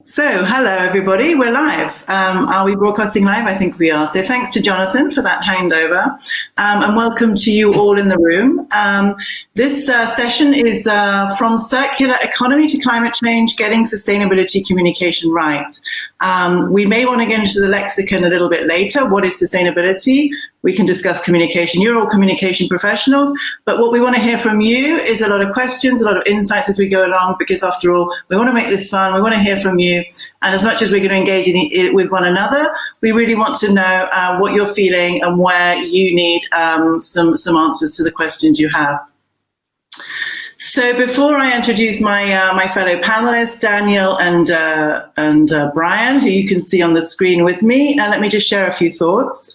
So, hello everybody, we're live. Are we broadcasting live? I think we are. So thanks to Jonathan for that handover, and welcome to you all in the room. This session is from circular economy to climate change, getting sustainability communication right. We may want to get into the lexicon a little bit later. What is sustainability? We can discuss communication. You're all communication professionals, but what we want to hear from you is a lot of questions, a lot of insights as we go along, because after all, we want to make this fun. We want to hear from you. And as much as we're going to engage in it with one another, we really want to know what you're feeling and where you need some answers to the questions you have. So before I introduce my fellow panelists, Daniel and Brian, who you can see on the screen with me, let me just share a few thoughts.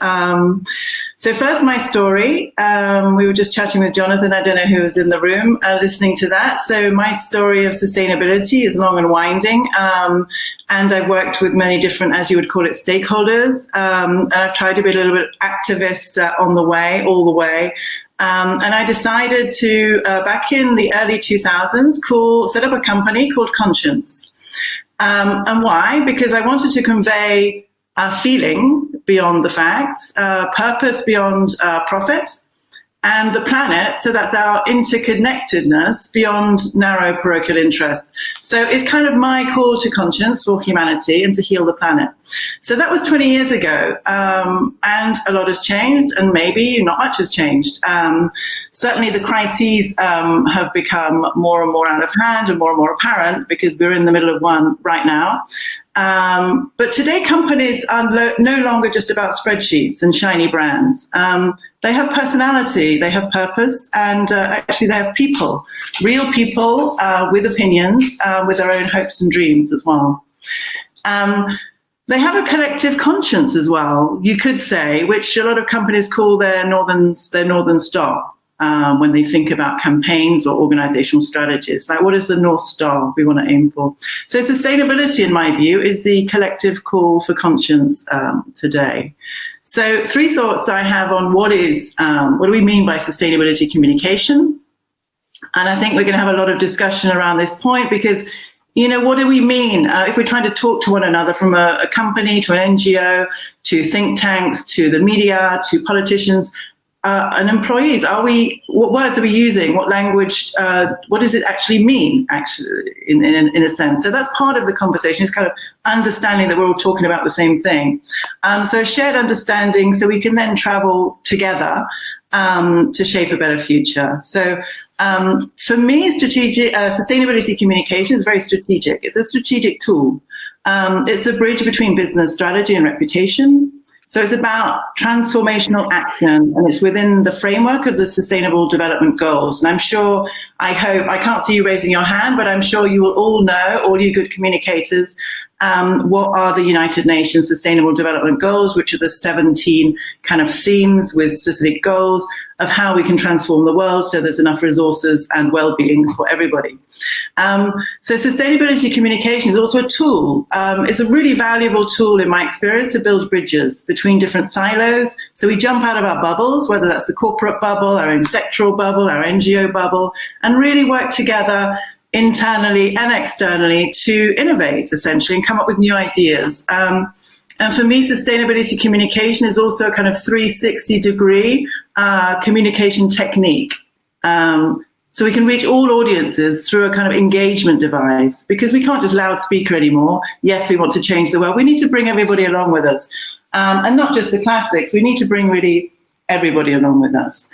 So first, my story. We were just chatting with Jonathan. I don't know who was in the room listening to that. So my story of sustainability is long and winding, and I've worked with many different, as you would call it, stakeholders, and I've tried to be a little bit activist all the way. And I decided to, back in the early 2000s, set up a company called Conscience. And why? Because I wanted to convey a feeling beyond the facts, purpose beyond profit, and the planet, so that's our interconnectedness beyond narrow parochial interests. So it's kind of my call to conscience for humanity and to heal the planet. So that was 20 years ago, and a lot has changed, and maybe not much has changed. Certainly the crises have become more and more out of hand and more apparent, because we're in the middle of one right now. But today companies are no longer just about spreadsheets and shiny brands. They have personality, they have purpose, and actually they have people, real people with opinions, with their own hopes and dreams as well. They have a collective conscience as well, you could say, which a lot of companies call their northern star. When they think about campaigns or organizational strategies, like what is the North Star we want to aim for? So sustainability, in my view, is the collective call for conscience today. So three thoughts I have on what do we mean by sustainability communication? And I think we're going to have a lot of discussion around this point, because what do we mean if we're trying to talk to one another, from a company to an NGO, to think tanks, to the media, to politicians, and employees? What words are we using? What language? What does it actually mean, in a sense? So that's part of the conversation, is kind of understanding that we're all talking about the same thing. So shared understanding, so we can then travel together to shape a better future. So for me, sustainability communication is very strategic. It's a strategic tool. It's a bridge between business strategy and reputation. So it's about transformational action, and it's within the framework of the Sustainable Development Goals. And I hope, I can't see you raising your hand, but I'm sure you will all know, all you good communicators, what are the United Nations Sustainable Development Goals, which are the 17 kind of themes with specific goals of how we can transform the world so there's enough resources and well-being for everybody. So sustainability communication is also a tool. It's a really valuable tool, in my experience, to build bridges between different silos. So we jump out of our bubbles, whether that's the corporate bubble, our own sectoral bubble, our NGO bubble, and really work together internally and externally to innovate, essentially, and come up with new ideas. And for me, sustainability communication is also a kind of 360-degree communication technique. So we can reach all audiences through a kind of engagement device, because we can't just loudspeaker anymore. Yes, we want to change the world. We need to bring everybody along with us. And not just the classics. We need to bring really everybody along with us.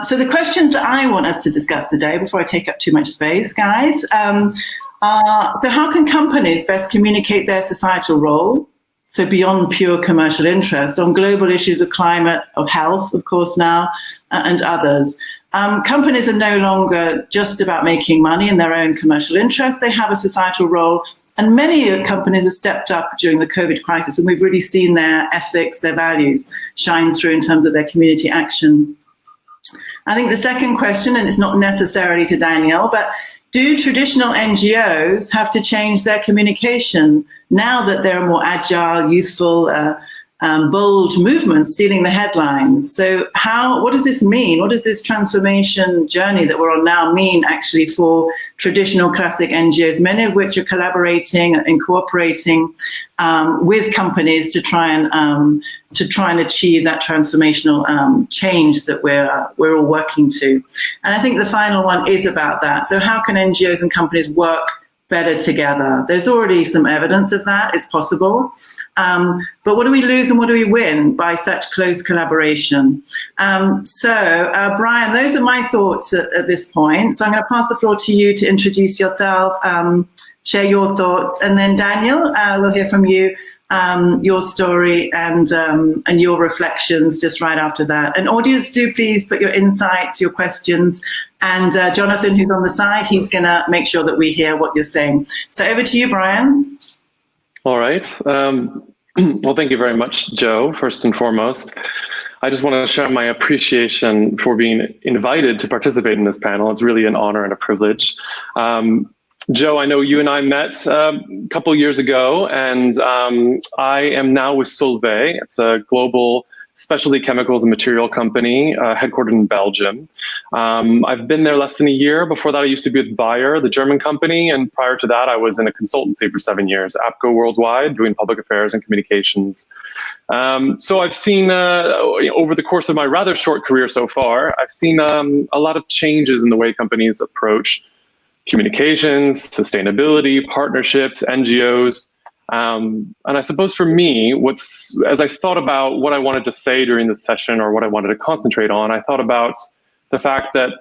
So the questions that I want us to discuss today, before I take up too much space, guys, are, so how can companies best communicate their societal role, so beyond pure commercial interest, on global issues of climate, of health, of course, now, and others? Companies are no longer just about making money in their own commercial interest. They have a societal role. And many companies have stepped up during the COVID crisis, and we've really seen their ethics, their values shine through in terms of their community action. I think the second question, and it's not necessarily to Daniel, but do traditional NGOs have to change their communication now that they're more agile, youthful, bold movements stealing the headlines. So what does this mean? What does this transformation journey that we're on now mean actually for traditional classic NGOs, many of which are collaborating and cooperating with companies to try and achieve that transformational change that we're all working to? And I think the final one is about that. So how can NGOs and companies work better together? There's already some evidence of that. It's possible. But what do we lose and what do we win by such close collaboration? So Brian, those are my thoughts at this point. So I'm going to pass the floor to you to introduce yourself, share your thoughts, and then Daniel, we'll hear from you, your story and your reflections just right after that. And audience, do please put your insights, your questions, and Jonathan, who's on the side, he's going to make sure that we hear what you're saying. So over to you, Brian. All right. Well, thank you very much, Jo, first and foremost. I just want to share my appreciation for being invited to participate in this panel. It's really an honor and a privilege. Jo, I know you and I met a couple years ago, and I am now with Solvay. It's a global specialty chemicals and material company headquartered in Belgium. I've been there less than a year. Before that, I used to be with Bayer, the German company, and prior to that, I was in a consultancy for 7 years, APCO Worldwide, doing public affairs and communications. So I've seen, over the course of my rather short career so far, I've seen a lot of changes in the way companies approach communications, sustainability, partnerships, NGOs. And I suppose for me, as I thought about what I wanted to say during this session or what I wanted to concentrate on, I thought about the fact that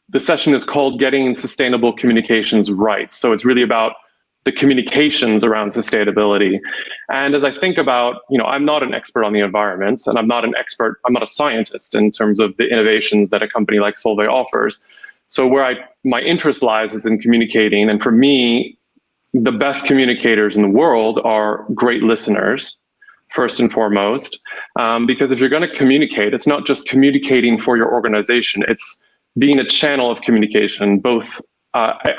the session is called Getting Sustainable Communications Right. So it's really about the communications around sustainability. And as I think about, I'm not an expert on the environment, and I'm not a scientist in terms of the innovations that a company like Solvay offers. So where my interest lies is in communicating. And for me, the best communicators in the world are great listeners, first and foremost, because if you're going to communicate, it's not just communicating for your organization, it's being a channel of communication, both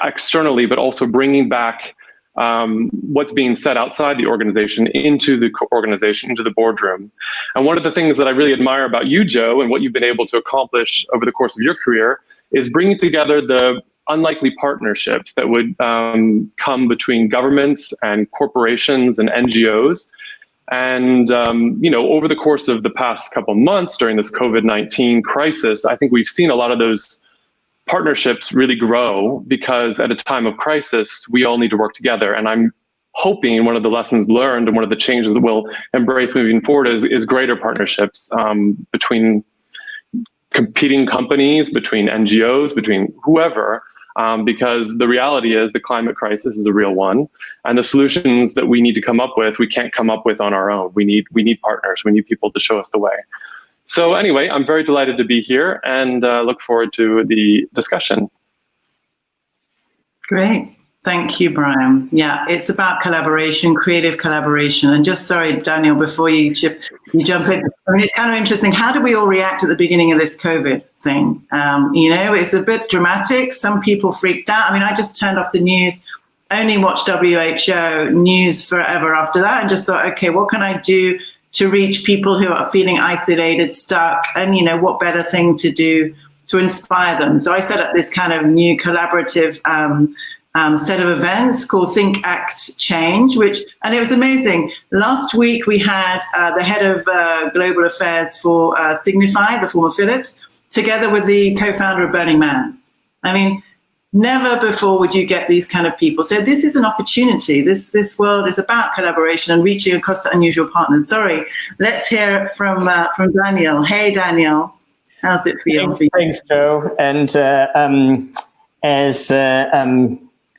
externally, but also bringing back what's being said outside the organization into the organization, into the boardroom. And one of the things that I really admire about you, Jo, and what you've been able to accomplish over the course of your career is bringing together the unlikely partnerships that would come between governments and corporations and NGOs. And, over the course of the past couple months during this COVID-19 crisis, I think we've seen a lot of those partnerships really grow, because at a time of crisis, we all need to work together. And I'm hoping one of the lessons learned and one of the changes that we'll embrace moving forward is greater partnerships between competing companies, between NGOs, between whoever, because the reality is the climate crisis is a real one, and the solutions that we need to come up with, we can't come up with on our own. We need partners. We need people to show us the way. So anyway, I'm very delighted to be here and look forward to the discussion. Great. Thank you, Brian. Yeah, it's about collaboration, creative collaboration. And just sorry, Daniel, before you jump in, it's kind of interesting. How do we all react at the beginning of this COVID thing? It's a bit dramatic. Some people freaked out. I just turned off the news, only watched WHO news forever after that, and just thought, okay, what can I do to reach people who are feeling isolated, stuck, and what better thing to do to inspire them? So I set up this kind of new collaborative set of events called Think, Act, Change, and it was amazing. Last week we had the head of global affairs for Signify, the former Philips, together with the co-founder of Burning Man. Never before would you get these kind of people. So this is an opportunity. This world is about collaboration and reaching across to unusual partners. Sorry, let's hear from Daniel. Hey, Daniel, how's it feel for you? Thanks, Jo. And as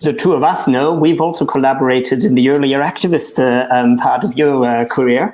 the two of us know, we've also collaborated in the earlier activist part of your career.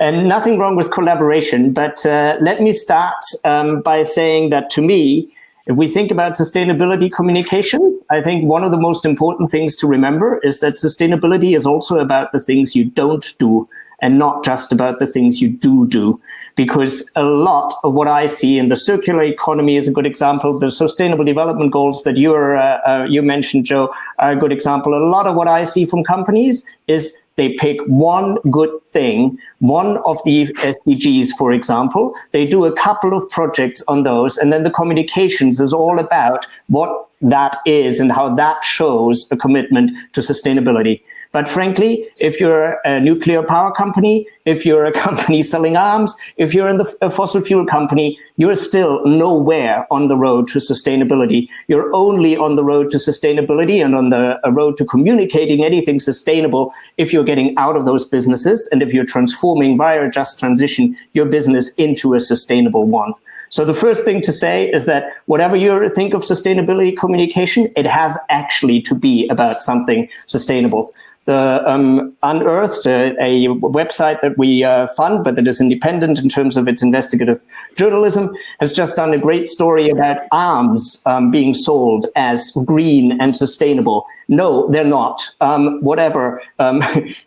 And nothing wrong with collaboration, but let me start by saying that to me, if we think about sustainability communications, I think one of the most important things to remember is that sustainability is also about the things you don't do and not just about the things you do. Because a lot of what I see in the circular economy is a good example. The Sustainable Development Goals that you mentioned, Jo, are a good example. A lot of what I see from companies is they pick one good thing, one of the SDGs, for example. They do a couple of projects on those, and then the communications is all about what that is and how that shows a commitment to sustainability. But frankly, if you're a nuclear power company, if you're a company selling arms, if you're in a fossil fuel company, you're still nowhere on the road to sustainability. You're only on the road to sustainability and on the road to communicating anything sustainable if you're getting out of those businesses and if you're transforming via just transition your business into a sustainable one. So the first thing to say is that whatever you think of sustainability communication, it has actually to be about something sustainable. The Unearthed, a website that we fund, but that is independent in terms of its investigative journalism, has just done a great story about arms being sold as green and sustainable. No, they're not. Whatever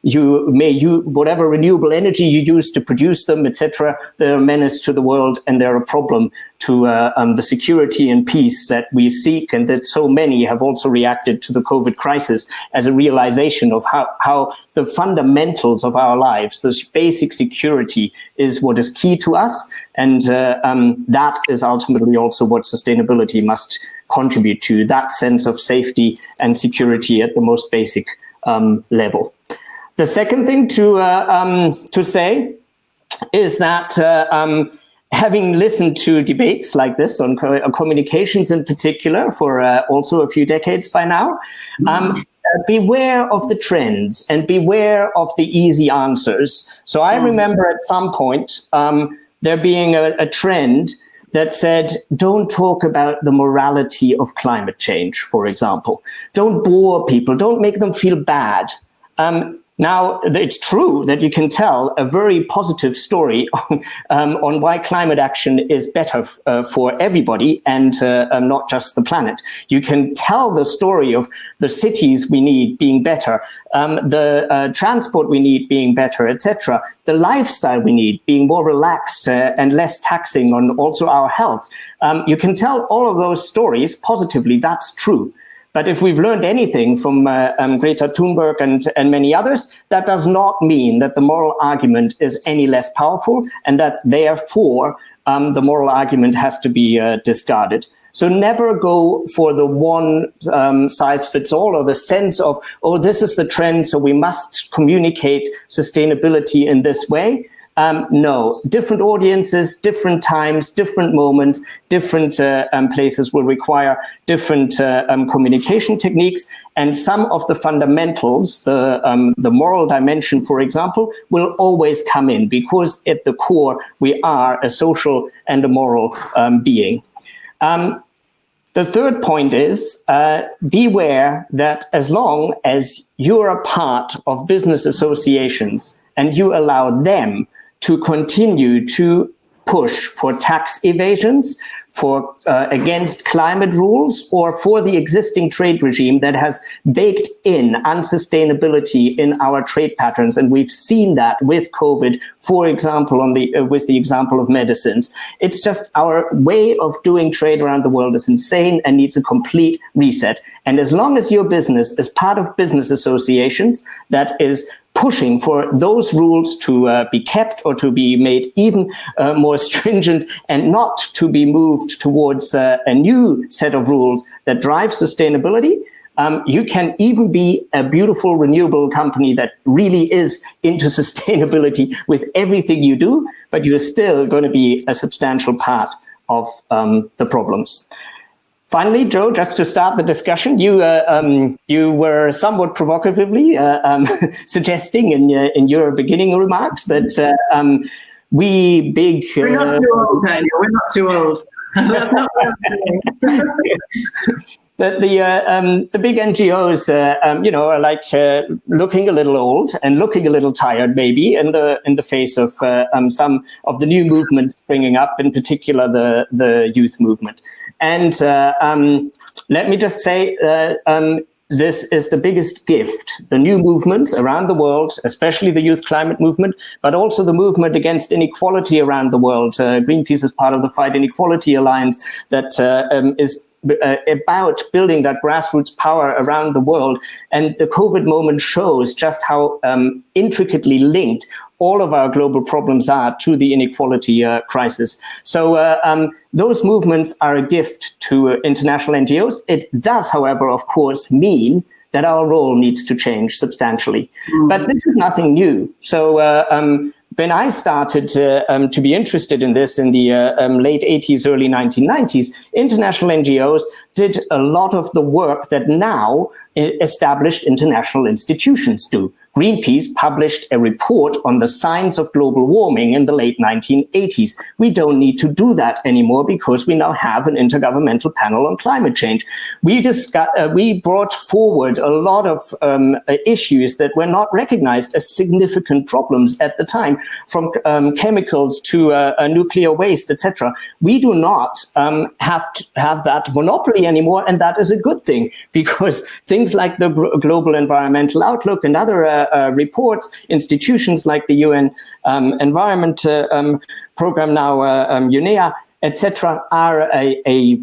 whatever renewable energy you use to produce them, etc., they're a menace to the world, and they're a problem to the security and peace that we seek, and that so many have also reacted to the COVID crisis as a realization of how the fundamentals of our lives, this basic security, is what is key to us, and that is ultimately also what sustainability must contribute to, that sense of safety and security at the most basic level. The second thing to say is that having listened to debates like this on communications in particular for also a few decades by now, beware of the trends and beware of the easy answers. So I remember at some point there being a trend that said, don't talk about the morality of climate change, for example. Don't bore people, don't make them feel bad. Now, it's true that you can tell a very positive story on why climate action is better for everybody and not just the planet. You can tell the story of the cities we need being better, the transport we need being better, etc., the lifestyle we need being more relaxed and less taxing on also our health. You can tell all of those stories positively, that's true. But if we've learned anything from Greta Thunberg and many others, that does not mean that the moral argument is any less powerful, and that therefore the moral argument has to be discarded. So never go for the one size fits all, or the sense of, oh, this is the trend, so we must communicate sustainability in this way. No, different audiences, different times, different moments, different places will require different communication techniques. And some of the fundamentals, the moral dimension, for example, will always come in, because at the core, we are a social and a moral being. The third point is beware that as long as you're a part of business associations and you allow them to continue to push for tax evasions, for against climate rules, or for the existing trade regime that has baked in unsustainability in our trade patterns. And we've seen that with COVID, for example, with the example of medicines. It's just our way of doing trade around the world is insane and needs a complete reset. And as long as your business is part of business associations that is pushing for those rules to be kept or to be made even more stringent and not to be moved towards a new set of rules that drive sustainability, you can even be a beautiful renewable company that really is into sustainability with everything you do, but you're still going to be a substantial part of the problems. Finally, Jo, just to start the discussion, you were somewhat provocatively suggesting in your beginning remarks that we big... We're not too old, Daniel. We're not too old. That's not what I'm saying. That the big NGOs, are like looking a little old and looking a little tired, maybe, in the face of some of the new movements springing up, in particular the youth movement. And let me just say, this is the biggest gift. The new movements around the world, especially the youth climate movement, but also the movement against inequality around the world. Greenpeace is part of the Fight Inequality Alliance that is about building that grassroots power around the world. And the COVID moment shows just how intricately linked all of our global problems are to the inequality crisis. So those movements are a gift to international NGOs. It does, however, of course, mean that our role needs to change substantially. But this is nothing new. So when I started to be interested in this in the late 80s, early 1990s, international NGOs did a lot of the work that now established international institutions do. Greenpeace published a report on the signs of global warming in the late 1980s. We don't need to do that anymore because we now have an intergovernmental panel on climate change. We brought forward a lot of issues that were not recognized as significant problems at the time, from chemicals to nuclear waste, etc. We do not have to have that monopoly anymore, and that is a good thing, because things like the Global Environmental Outlook and other reports, institutions like the UN Environment Program, now UNEA, etc., are a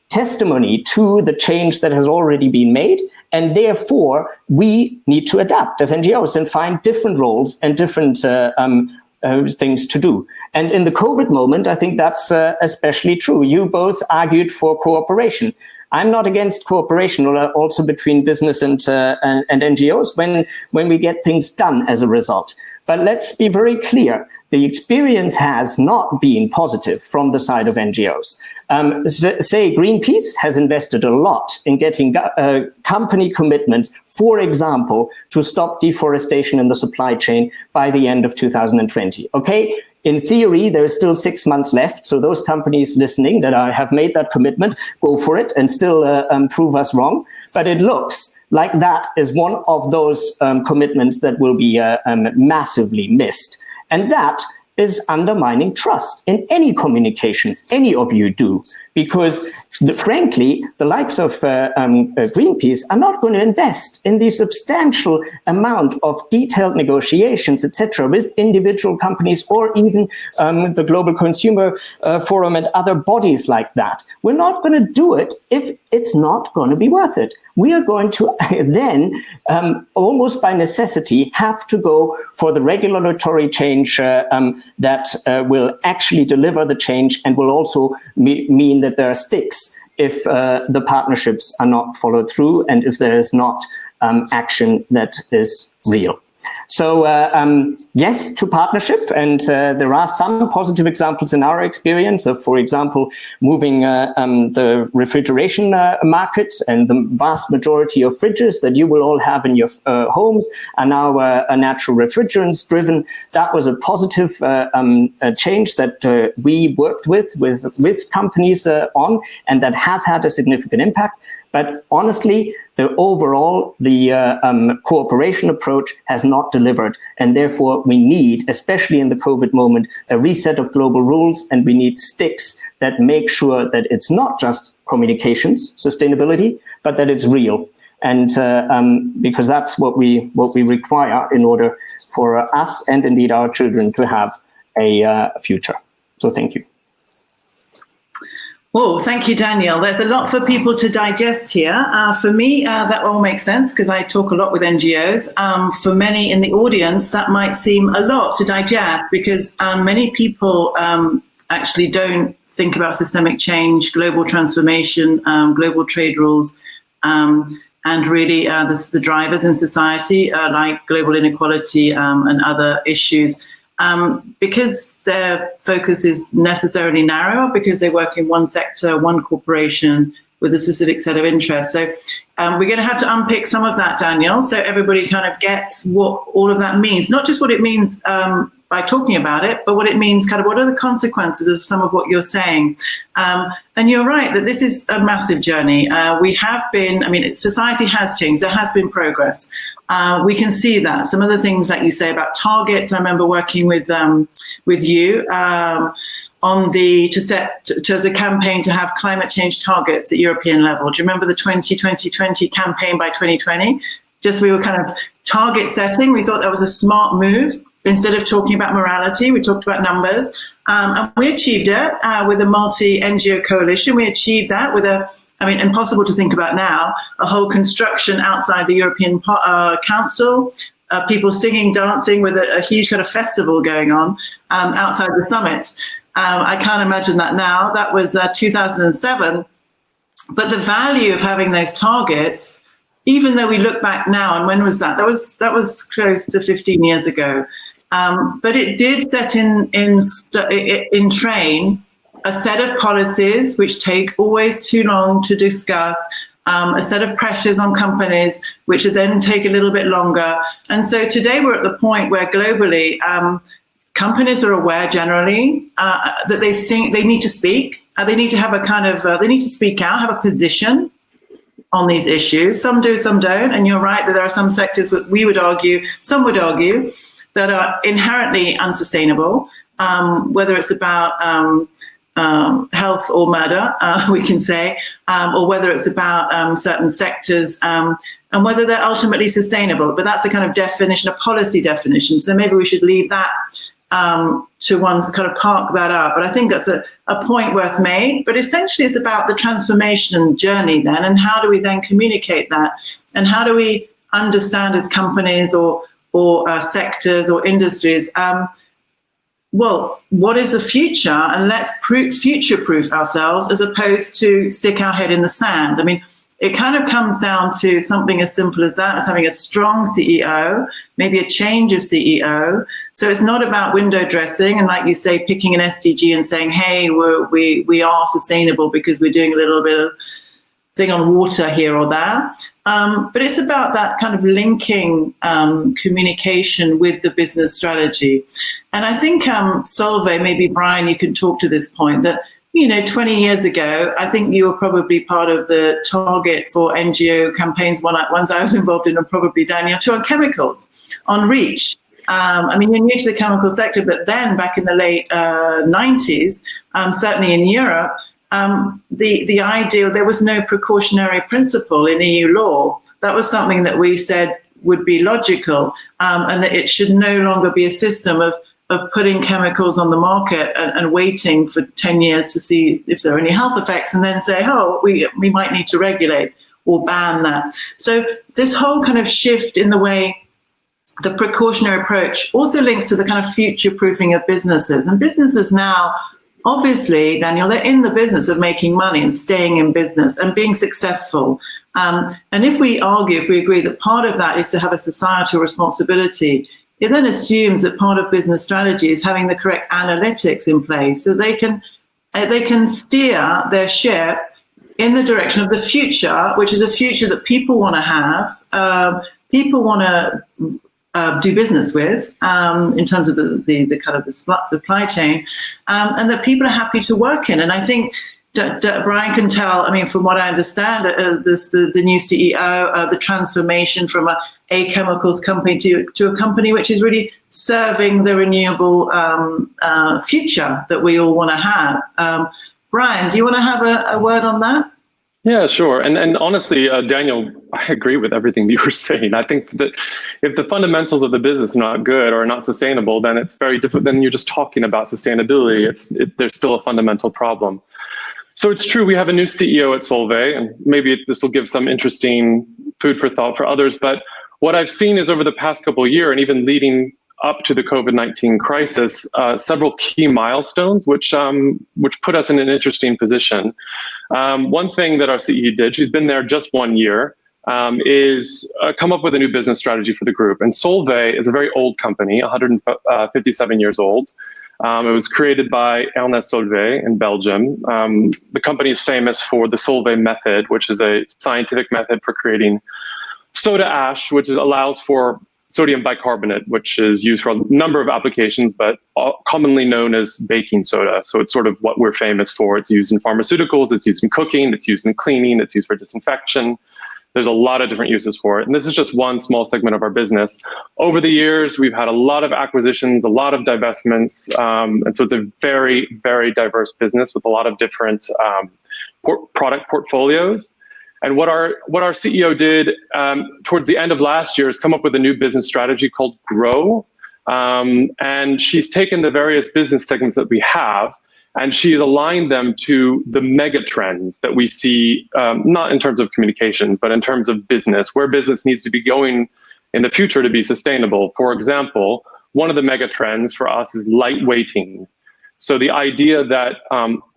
testimony to the change that has already been made. And therefore, we need to adapt as NGOs and find different roles and different things to do. And in the COVID moment, I think that's especially true. You both argued for cooperation. I'm not against cooperation, also between business and NGOs when we get things done as a result. But let's be very clear. The experience has not been positive from the side of NGOs. Say Greenpeace has invested a lot in getting company commitments, for example, to stop deforestation in the supply chain by the end of 2020. Okay? In theory, there's still 6 months left. So those companies listening that have made that commitment, go for it and still prove us wrong. But it looks like that is one of those commitments that will be massively missed. And that is undermining trust in any communication any of you do, because frankly, the likes of Greenpeace are not going to invest in the substantial amount of detailed negotiations, etc., with individual companies or even the Global Consumer Forum and other bodies like that. We're not going to do it if it's not going to be worth it. We are going to then, almost by necessity, have to go for the regulatory change that will actually deliver the change and will also mean that there are sticks if the partnerships are not followed through and if there is not action that is real. So yes to partnership, and there are some positive examples in our experience of, for example, moving the refrigeration market, and the vast majority of fridges that you will all have in your homes are now natural refrigerants driven. That was a positive change that we worked with companies on, and that has had a significant impact. But honestly, the cooperation approach has not delivered. And therefore, we need, especially in the COVID moment, a reset of global rules. And we need sticks that make sure that it's not just communications, sustainability, but that it's real. And because that's what we require in order for us and indeed our children to have a future. So thank you. Oh, thank you, Daniel. There's a lot for people to digest here. For me, that all makes sense because I talk a lot with NGOs. For many in the audience, that might seem a lot to digest because many people actually don't think about systemic change, global transformation, global trade rules, and really the drivers in society like global inequality and other issues. Because their focus is necessarily narrow, because they work in one sector, one corporation with a specific set of interests. So we're going to have to unpick some of that, Daniel, so everybody kind of gets what all of that means. Not just what it means by talking about it, but what it means, kind of what are the consequences of some of what you're saying. And you're right that this is a massive journey. We have been, society has changed. There has been progress. We can see that. Some of the things like you say about targets, I remember working with you as a campaign to have climate change targets at European level. Do you remember the 2020 campaign by 2020? We were kind of target setting. We thought that was a smart move. Instead of talking about morality, we talked about numbers. And we achieved it with a multi-NGO coalition. We achieved that with impossible to think about now, a whole construction outside the European Council, people singing, dancing with a huge kind of festival going on outside the summit. I can't imagine that now. That was 2007. But the value of having those targets, even though we look back now, and when was that? That was close to 15 years ago. But it did set in train a set of policies which take always too long to discuss, a set of pressures on companies which then take a little bit longer. And so today we're at the point where globally companies are aware generally that they think they need to speak. They need to have they need to speak out, have a position on these issues. Some do, some don't. And you're right that there are some sectors that some would argue, that are inherently unsustainable, whether it's about health or murder, we can say, or whether it's about certain sectors, and whether they're ultimately sustainable. But that's a kind of definition, a policy definition. So maybe we should leave that to one, kind of park that up. But I think that's a point worth made. But essentially it's about the transformation journey then, and how do we then communicate that? And how do we understand as companies or sectors or industries, well, what is the future? And let's future-proof ourselves as opposed to stick our head in the sand. I mean, it kind of comes down to something as simple as that, as having a strong CEO, maybe a change of CEO. So it's not about window dressing and, like you say, picking an SDG and saying, hey, we are sustainable because we're doing a little bit of thing on water here or there. But it's about that kind of linking communication with the business strategy. And I think Solvay, maybe Brian, you can talk to this point, that 20 years ago, I think you were probably part of the target for NGO campaigns, ones I was involved in, and probably Daniel too, on chemicals, on REACH. You're new to the chemical sector, but then back in the late 90s, certainly in Europe, the idea, there was no precautionary principle in EU law. That was something that we said would be logical, and that it should no longer be a system of putting chemicals on the market and waiting for 10 years to see if there are any health effects and then say, oh, we might need to regulate or ban that. So this whole kind of shift in the way the precautionary approach also links to the kind of future-proofing of businesses. And businesses now, obviously, Daniel, they're in the business of making money and staying in business and being successful. And if we agree that part of that is to have a societal responsibility, it then assumes that part of business strategy is having the correct analytics in place so they can steer their ship in the direction of the future, which is a future that people want to have, people want to do business with, in terms of the kind of the supply chain, and that people are happy to work in. And I think Brian can tell, from what I understand, the new CEO, the transformation from a chemicals company to a company which is really serving the renewable future that we all want to have. Brian, do you want to have a word on that? Yeah, sure. And honestly, Daniel, I agree with everything you were saying. I think that if the fundamentals of the business are not good or not sustainable, then it's very difficult. Then you're just talking about sustainability. There's still a fundamental problem. So it's true, we have a new CEO at Solvay, and maybe this will give some interesting food for thought for others. But what I've seen is over the past couple of years, and even leading up to the COVID-19 crisis, several key milestones, which put us in an interesting position. One thing that our CEO did, she's been there just 1 year, is come up with a new business strategy for the group. And Solvay is a very old company, 157 years old. It was created by Ernest Solvay in Belgium. The company is famous for the Solvay method, which is a scientific method for creating soda ash, which allows for sodium bicarbonate, which is used for a number of applications, but commonly known as baking soda. So it's sort of what we're famous for. It's used in pharmaceuticals, it's used in cooking, it's used in cleaning, it's used for disinfection. There's a lot of different uses for it. And this is just one small segment of our business. Over the years, we've had a lot of acquisitions, a lot of divestments. And so it's a very, very diverse business with a lot of different product portfolios. And what our CEO did towards the end of last year is come up with a new business strategy called Grow, And she's taken the various business segments that we have, and she's aligned them to the mega trends that we see, not in terms of communications, but in terms of business, where business needs to be going in the future to be sustainable. For example, one of the mega trends for us is lightweighting. So the idea that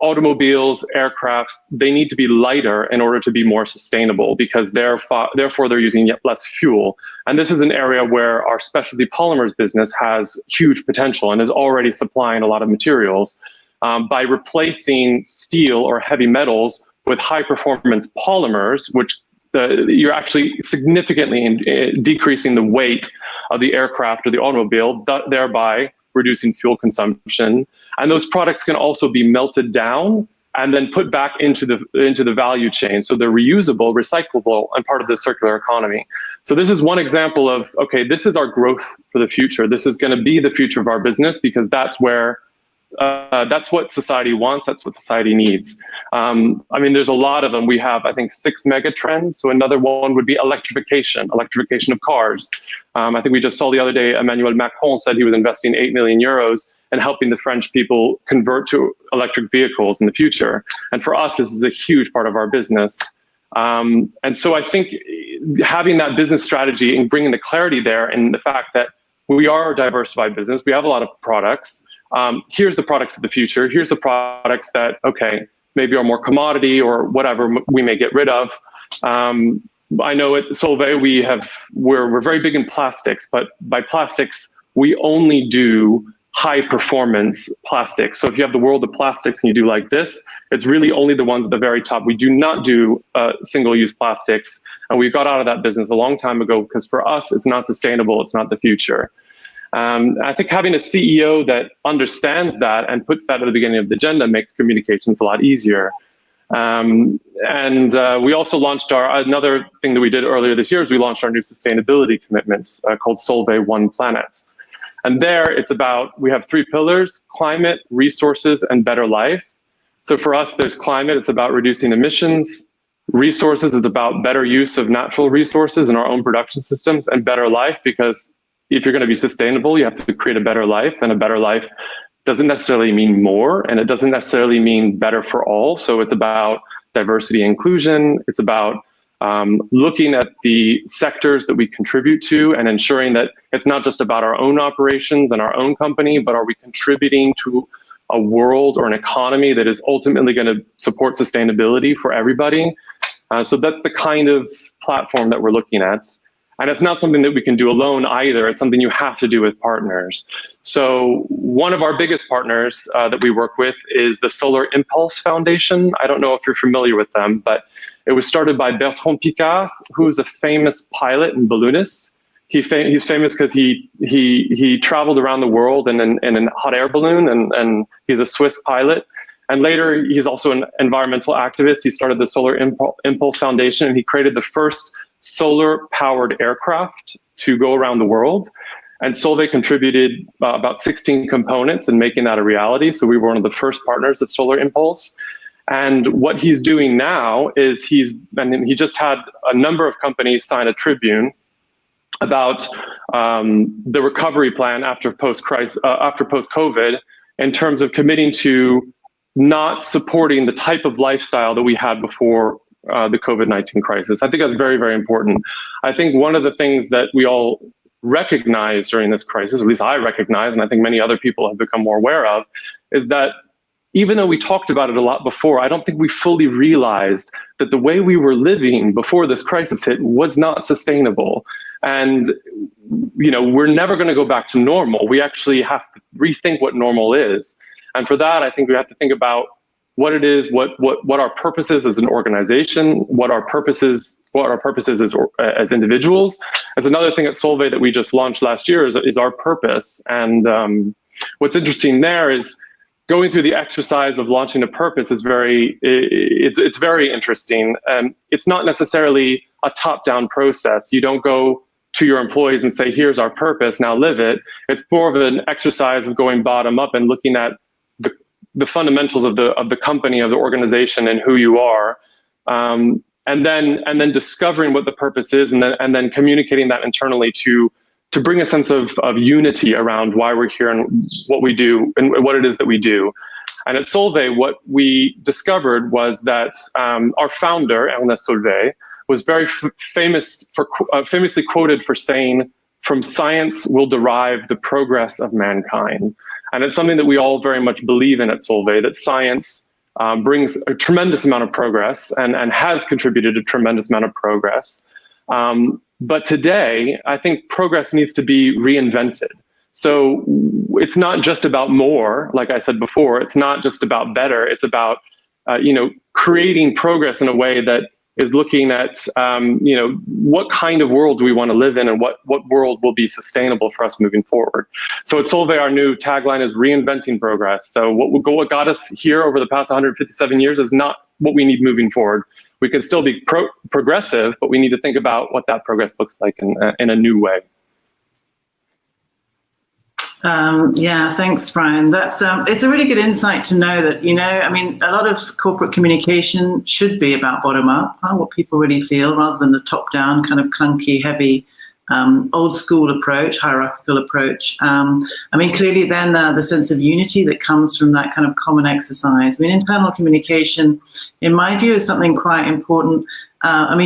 automobiles, aircrafts, they need to be lighter in order to be more sustainable, because therefore they're using less fuel. And this is an area where our specialty polymers business has huge potential and is already supplying a lot of materials by replacing steel or heavy metals with high performance polymers, which you're actually significantly decreasing the weight of the aircraft or the automobile, thereby reducing fuel consumption. And those products can also be melted down and then put back into the value chain. So they're reusable, recyclable, and part of the circular economy. So this is one example of, okay, this is our growth for the future. This is going to be the future of our business, because that's where that's what society wants. That's what society needs. I mean, there's a lot of them. We have, I think, 6 mega trends. So another one would be electrification of cars. I think we just saw the other day, Emmanuel Macron said he was investing 8 million euros in helping the French people convert to electric vehicles in the future. And for us, this is a huge part of our business. And so I think having that business strategy and bringing the clarity there, and the fact that we are a diversified business, we have a lot of products. Here's the products of the future. Here's the products that, okay, maybe are more commodity or whatever we may get rid of. I know at Solvay we're very big in plastics, but by plastics, we only do high performance plastics. So if you have the world of plastics and you do like this, it's really only the ones at the very top. We do not do single use plastics. And we got out of that business a long time ago, because for us, it's not sustainable. It's not the future. I think having a CEO that understands that and puts that at the beginning of the agenda makes communications a lot easier. And we also launched another thing that we did earlier this year is we launched our new sustainability commitments called Solvay One Planet. And there it's about, we have 3 pillars: climate, resources, and better life. So for us, there's climate, it's about reducing emissions. Resources, it's about better use of natural resources in our own production systems. And better life, because if you're going to be sustainable, you have to create a better life, and a better life doesn't necessarily mean more, and it doesn't necessarily mean better for all. So it's about diversity and inclusion. It's about looking at the sectors that we contribute to and ensuring that it's not just about our own operations and our own company, but are we contributing to a world or an economy that is ultimately going to support sustainability for everybody. So that's the kind of platform that we're looking at. And it's not something that we can do alone either. It's something you have to do with partners. So one of our biggest partners that we work with is the Solar Impulse Foundation. I don't know if you're familiar with them, but it was started by Bertrand Piccard, who is a famous pilot and balloonist. He's famous because he traveled around the world in a hot air balloon, and he's a Swiss pilot. And later, he's also an environmental activist. He started the Solar Impulse Foundation, and he created the first solar-powered aircraft to go around the world. And Solvay contributed about 16 components in making that a reality. So we were one of the first partners of Solar Impulse. And what he's doing now is he just had a number of companies sign a tribune about the recovery plan after post-COVID, in terms of committing to not supporting the type of lifestyle that we had before the COVID-19 crisis. I think that's very, very important. I think one of the things that we all recognize during this crisis, at least I recognize, and I think many other people have become more aware of, is that even though we talked about it a lot before, I don't think we fully realized that the way we were living before this crisis hit was not sustainable. And, you know, we're never going to go back to normal. We actually have to rethink what normal is. And for that, I think we have to think about what it is, what our purpose is as an organization, what our purpose is as individuals. It's another thing at Solvay that we just launched last year is our purpose. And what's interesting there is going through the exercise of launching a purpose is it's very interesting. It's not necessarily a top-down process. You don't go to your employees and say, here's our purpose, now live it. It's more of an exercise of going bottom up and looking at the fundamentals of the company, of the organization, and who you are, and then discovering what the purpose is, and then communicating that internally to to bring a sense of unity around why we're here and what we do and what it is that we do. And at Solvay, what we discovered was that our founder, Ngos Solvay, was very famously quoted for saying, "From science will derive the progress of mankind." And it's something that we all very much believe in at Solvay, that science brings a tremendous amount of progress and has contributed a tremendous amount of progress. But today, I think progress needs to be reinvented. So it's not just about more, like I said before, it's not just about better, it's about creating progress in a way that is looking at what kind of world do we want to live in and what world will be sustainable for us moving forward. So at Solvay, our new tagline is reinventing progress. So what got us here over the past 157 years is not what we need moving forward. We can still be progressive, but we need to think about what that progress looks like in a new way. Yeah, thanks, Brian. That's it's a really good insight to know that, a lot of corporate communication should be about bottom up, what people really feel, rather than the top down kind of clunky, heavy, old school approach, hierarchical approach. Clearly then the sense of unity that comes from that kind of common exercise. Internal communication, in my view, is something quite important.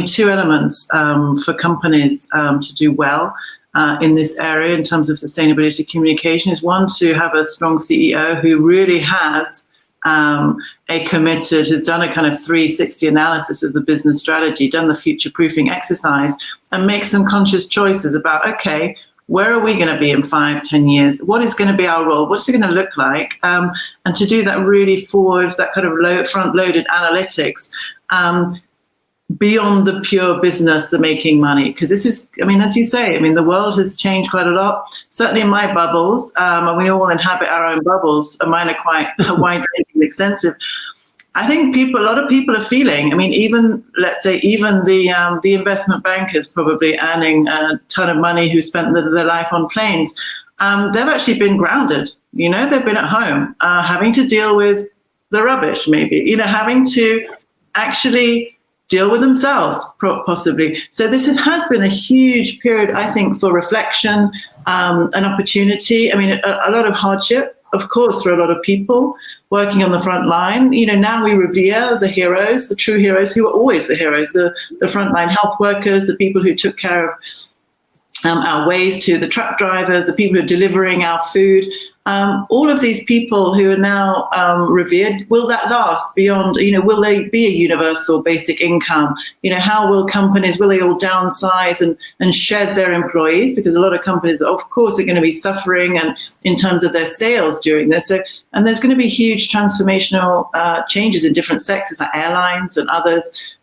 Two elements for companies to do well in this area in terms of sustainability communication is, one, to have a strong CEO who really has has done a kind of 360 analysis of the business strategy, done the future-proofing exercise, and make some conscious choices about, okay, where are we going to be in 5-10 years? What is going to be our role? What's it going to look like? And to do that really forward, that kind of front-loaded analytics, beyond the pure business, the making money. Because this is, as you say, the world has changed quite a lot. Certainly in my bubbles, and we all inhabit our own bubbles, and mine are quite wide-ranging and extensive. I think a lot of people are feeling, even the investment bankers probably earning a ton of money who spent their life on planes, they've actually been grounded. They've been at home, having to deal with the rubbish, maybe, having to actually deal with themselves, possibly. So this has been a huge period, I think, for reflection, an opportunity. A lot of hardship, of course, for a lot of people working on the front line. Now we revere the heroes, the true heroes, who are always the heroes, the frontline health workers, the people who took care of our waste, to the truck drivers, the people who are delivering our food. All of these people who are now revered, will that last beyond, will they be a universal basic income? How will companies, will they all downsize and shed their employees? Because a lot of companies, of course, are going to be suffering and in terms of their sales during this. So, and there's going to be huge transformational changes in different sectors, like airlines and others.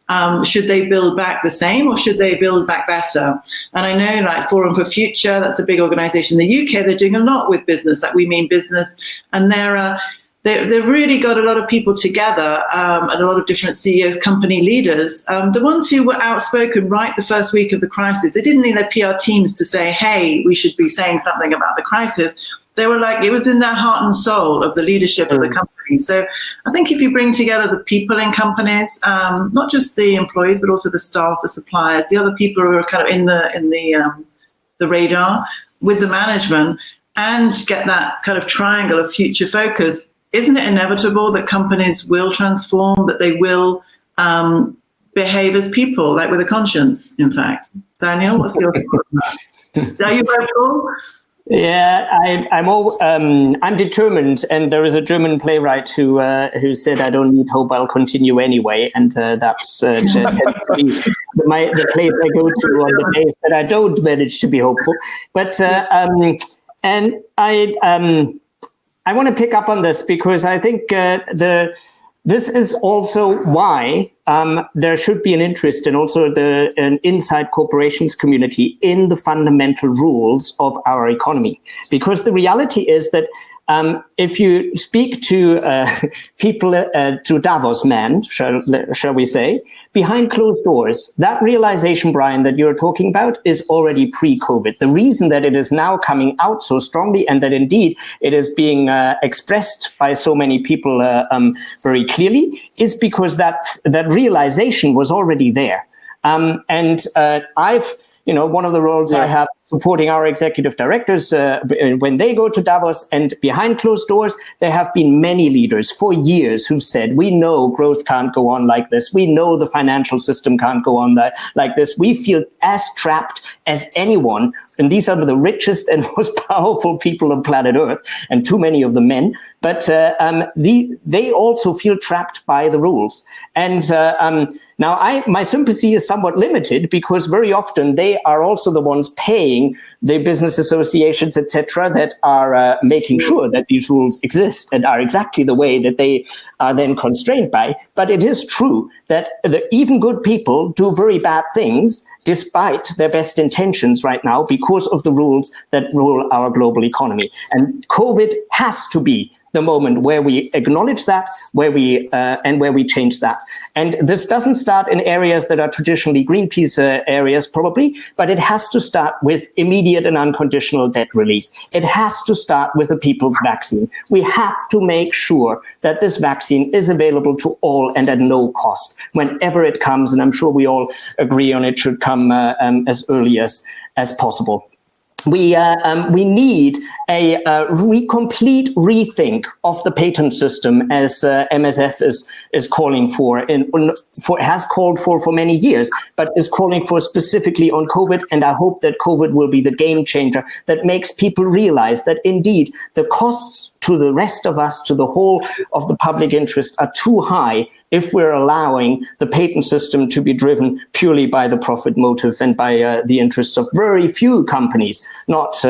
Should they build back the same, or should they build back better? And I know, like Forum for Future, that's a big organisation in the UK. They're doing a lot with business, like We Mean Business, and they've really got a lot of people together, and a lot of different CEOs, company leaders. The ones who were outspoken right the first week of the crisis, they didn't need their PR teams to say, "Hey, we should be saying something about the crisis." They were like, it was in their heart and soul of the leadership of the company. So I think if you bring together the people in companies, not just the employees, but also the staff, the suppliers, the other people who are kind of in the radar with the management, and get that kind of triangle of future focus, isn't it inevitable that companies will transform, that they will behave as people, like with a conscience, in fact? Daniel, what's your thought on that? Are you hopeful? Yeah, I'm determined, and there is a German playwright who said, "I don't need hope, I'll continue anyway," and that's tends to be the place I go to on the days that I don't manage to be hopeful. But and I want to pick up on this, because I think this is also why there should be an interest, and also an inside corporations community, in the fundamental rules of our economy. Because the reality is that if you speak to people, to Davos men, shall we say, behind closed doors, that realization, Brian, that you're talking about is already pre-COVID. The reason that it is now coming out so strongly, and that indeed it is being expressed by so many people very clearly, is because that realization was already there. And I've, one of the roles I have supporting our executive directors when they go to Davos. And behind closed doors, there have been many leaders for years who've said, we know growth can't go on like this. We know the financial system can't go on like this. We feel as trapped as anyone. And these are the richest and most powerful people on planet Earth, and too many of them men. But they also feel trapped by the rules. And now my sympathy is somewhat limited, because very often they are also the ones paying the business associations, etc., that are making sure that these rules exist and are exactly the way that they are then constrained by. But it is true that even good people do very bad things despite their best intentions right now, because of the rules that rule our global economy. And COVID has to be the moment where we acknowledge that, where we change that. And this doesn't start in areas that are traditionally Greenpeace areas, probably, but it has to start with immediate and unconditional debt relief. It has to start with the people's vaccine. We have to make sure that this vaccine is available to all and at no cost whenever it comes. And I'm sure we all agree on it should come as early as possible. We need a complete rethink of the patent system, as MSF is calling for, has called for many years, but is calling for specifically on COVID. And I hope that COVID will be the game changer that makes people realize that indeed the costs to the rest of us, to the whole of the public interest, are too high if we're allowing the patent system to be driven purely by the profit motive and by the interests of very few companies, not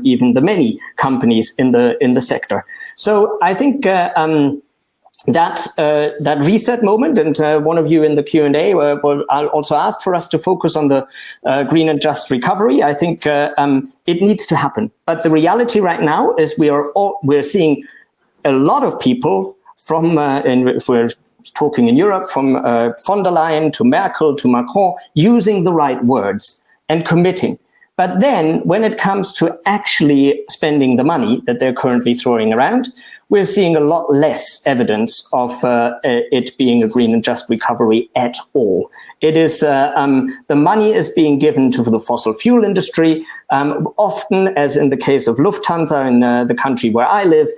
even the many companies in the sector. So I think that reset moment, and one of you in the Q&A also asked for us to focus on the green and just recovery. I think it needs to happen. But the reality right now is we're seeing a lot of people from, if we're talking in Europe, from von der Leyen to Merkel to Macron, using the right words and committing. But then when it comes to actually spending the money that they're currently throwing around, we're seeing a lot less evidence of it being a green and just recovery at all. It is the money is being given to the fossil fuel industry, often, as in the case of Lufthansa in the country where I live,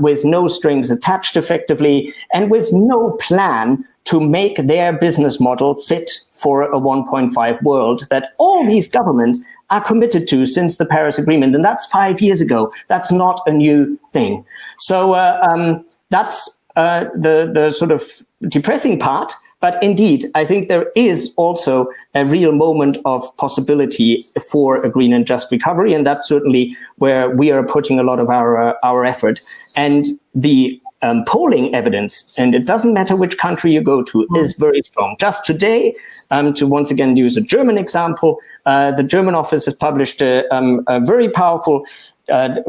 with no strings attached effectively, and with no plan to make their business model fit for a 1.5 world that all these governments are committed to since the Paris Agreement. And that's 5 years ago. That's not a new thing. So that's the sort of depressing part. But indeed, I think there is also a real moment of possibility for a green and just recovery. And that's certainly where we are putting a lot of our effort. And the polling evidence, and it doesn't matter which country you go to, is very strong. Just today, to once again use a German example, the German office has published a very powerful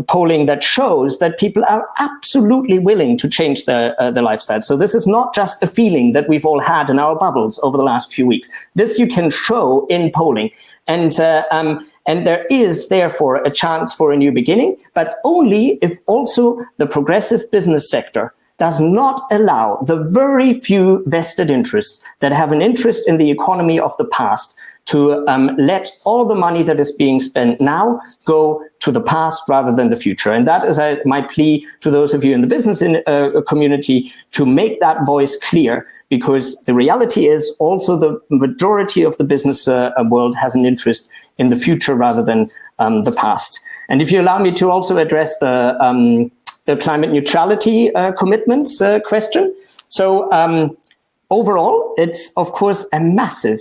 polling that shows that people are absolutely willing to change their lifestyle. So this is not just a feeling that we've all had in our bubbles over the last few weeks. This you can show in polling. And there is therefore a chance for a new beginning, but only if also the progressive business sector does not allow the very few vested interests that have an interest in the economy of the past to let all the money that is being spent now go to the past rather than the future. And that is my plea to those of you in the business community to make that voice clear, because the reality is also the majority of the business world has an interest in the future rather than the past. And if you allow me to also address the climate neutrality commitments question. So overall, it's of course a massive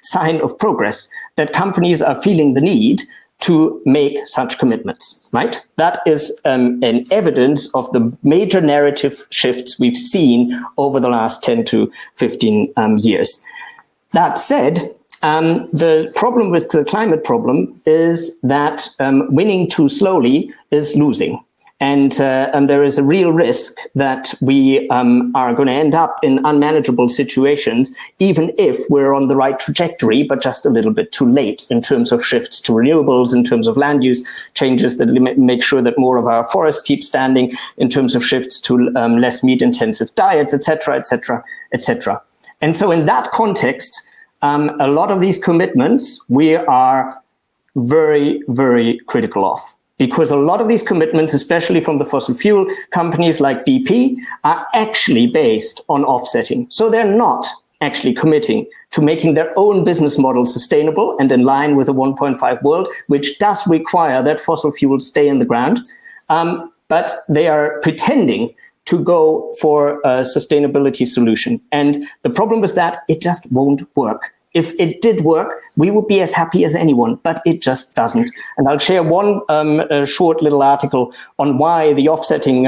sign of progress that companies are feeling the need to make such commitments, right? That is an evidence of the major narrative shifts we've seen over the last 10 to 15 years. That said, the problem with the climate problem is that winning too slowly is losing. And there is a real risk that we are going to end up in unmanageable situations, even if we're on the right trajectory, but just a little bit too late in terms of shifts to renewables, in terms of land use changes that make sure that more of our forests keep standing, in terms of shifts to less meat-intensive diets, et cetera, et cetera, et cetera. And so in that context, a lot of these commitments we are very, very critical of. Because a lot of these commitments, especially from the fossil fuel companies like BP, are actually based on offsetting. So they're not actually committing to making their own business model sustainable and in line with the 1.5 world, which does require that fossil fuels stay in the ground. But they are pretending to go for a sustainability solution. And the problem is that it just won't work. If it did work, we would be as happy as anyone, but it just doesn't. And I'll share one short little article on why the offsetting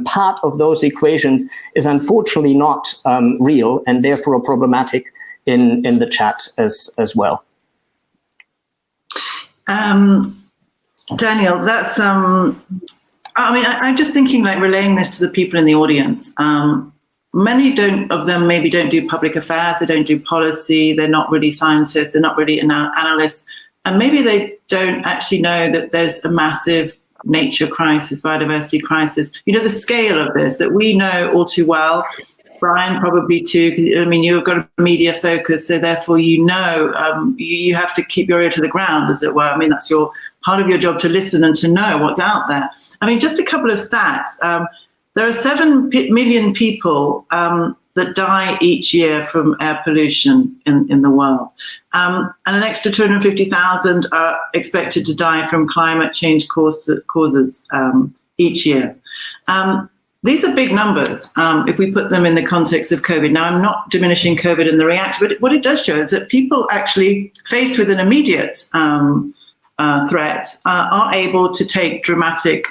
part of those equations is unfortunately not real and therefore problematic in the chat as well. Daniel, that's, I'm just thinking, like, relaying this to the people in the audience. Many of them maybe don't do public affairs, they don't do policy, they're not really scientists, they're not really analysts, and maybe they don't actually know that there's a massive nature crisis, biodiversity crisis. You know, the scale of this that we know all too well. Brian probably too, because you've got a media focus, so therefore you have to keep your ear to the ground, as it were. That's part of your job, to listen and to know what's out there. Just a couple of stats. There are 7 million people that die each year from air pollution in the world. And an extra 250,000 are expected to die from climate change causes each year. These are big numbers if we put them in the context of COVID. Now, I'm not diminishing COVID and the reaction, but what it does show is that people actually faced with an immediate threat are able to take dramatic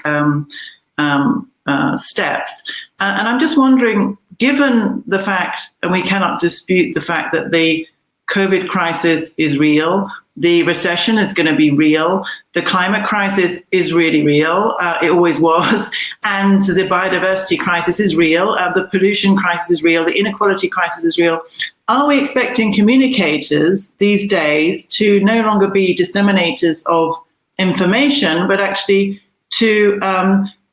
steps. And I'm just wondering, given the fact, and we cannot dispute the fact that the COVID crisis is real, the recession is going to be real, the climate crisis is really real, it always was, and the biodiversity crisis is real, the pollution crisis is real, the inequality crisis is real. Are we expecting communicators these days to no longer be disseminators of information, but actually to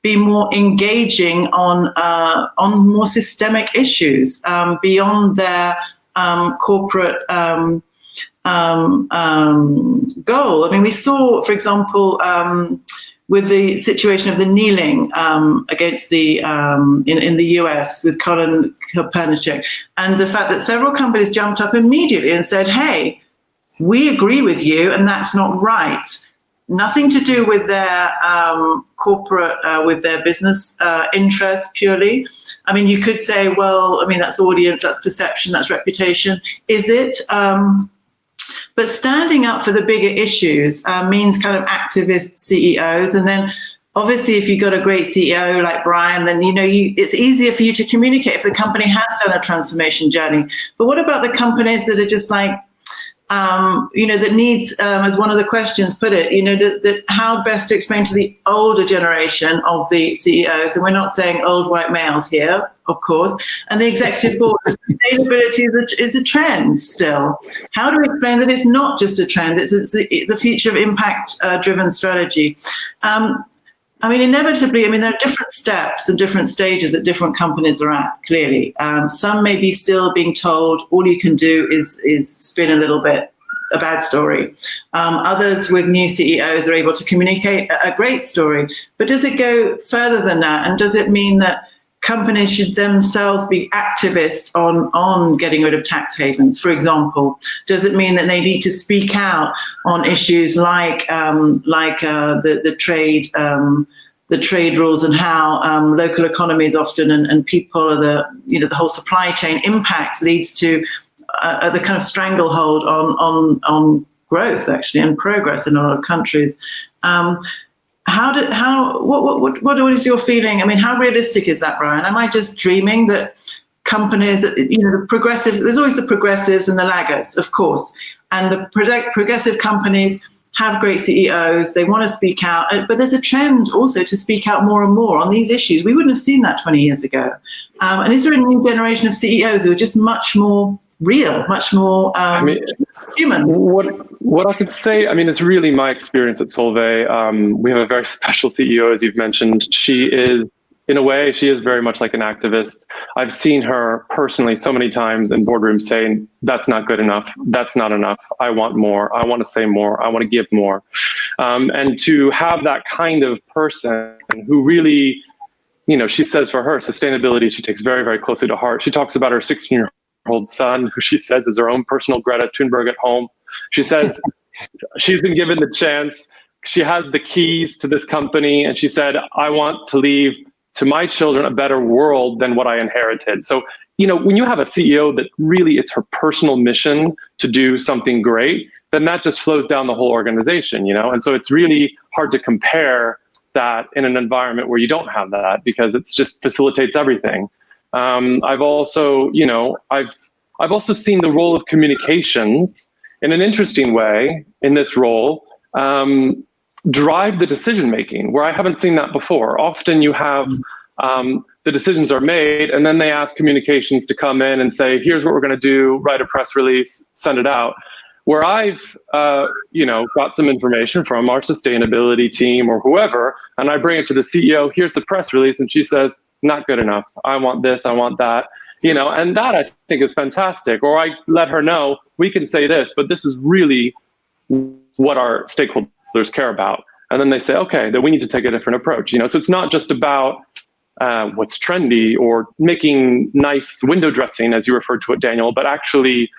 be more engaging on more systemic issues beyond their corporate goal? We saw, for example, with the situation of the kneeling against the in the US with Colin Kaepernick, and the fact that several companies jumped up immediately and said, "Hey, we agree with you, and that's not right." Nothing to do with their corporate, with their business interests purely. You could say, well, that's audience, that's perception, that's reputation. Is it? But standing up for the bigger issues means kind of activist CEOs. And then obviously, if you've got a great CEO like Brian, then, it's easier for you to communicate if the company has done a transformation journey. But what about the companies that are just like, that needs, as one of the questions put it, that how best to explain to the older generation of the CEOs, and we're not saying old white males here, of course, and the executive board, that sustainability is a trend still. How do we explain that it's not just a trend, it's the future of impact-driven strategy? Inevitably, there are different steps and different stages that different companies are at, clearly. Some may be still being told all you can do is spin a little bit, a bad story. Others with new CEOs are able to communicate a great story. But does it go further than that? And does it mean that companies should themselves be activists on getting rid of tax havens, for example? Does it mean that they need to speak out on issues like the trade rules and how local economies often and people are the whole supply chain impacts leads to the kind of stranglehold on growth actually and progress in a lot of countries? What is your feeling? How realistic is that, Brian? Am I just dreaming that companies, the progressive, there's always the progressives and the laggards, of course, and the progressive companies have great CEOs, they want to speak out, but there's a trend also to speak out more and more on these issues. We wouldn't have seen that 20 years ago. And is there a new generation of CEOs who are just much more real, much more human? What I could say, it's really my experience at Solvay. We have a very special CEO, as you've mentioned. She is in a way, she is very much like an activist. I've seen her personally so many times in boardrooms saying, that's not good enough. That's not enough. I want more. I want to say more. I want to give more. And to have that kind of person who really, she says for her, sustainability, she takes very, very closely to heart. She talks about her 16-year-old son, who she says is her own personal Greta Thunberg at home. She says she's been given the chance. She has the keys to this company. And she said, I want to leave to my children a better world than what I inherited. So, when you have a CEO that really it's her personal mission to do something great, then that just flows down the whole organization, And so it's really hard to compare that in an environment where you don't have that, because it's just facilitates everything. I've also, I've also seen the role of communications in an interesting way in this role, drive the decision making, where I haven't seen that before. Often you have the decisions are made, and then they ask communications to come in and say, here's what we're going to do, write a press release, send it out. Where I've got some information from our sustainability team or whoever, and I bring it to the CEO, here's the press release, and she says, not good enough. I want this, I want that. And that I think is fantastic. Or I let her know, we can say this, but this is really what our stakeholders care about. And then they say, okay, then we need to take a different approach. So it's not just about what's trendy or making nice window dressing, as you referred to it, Daniel, but actually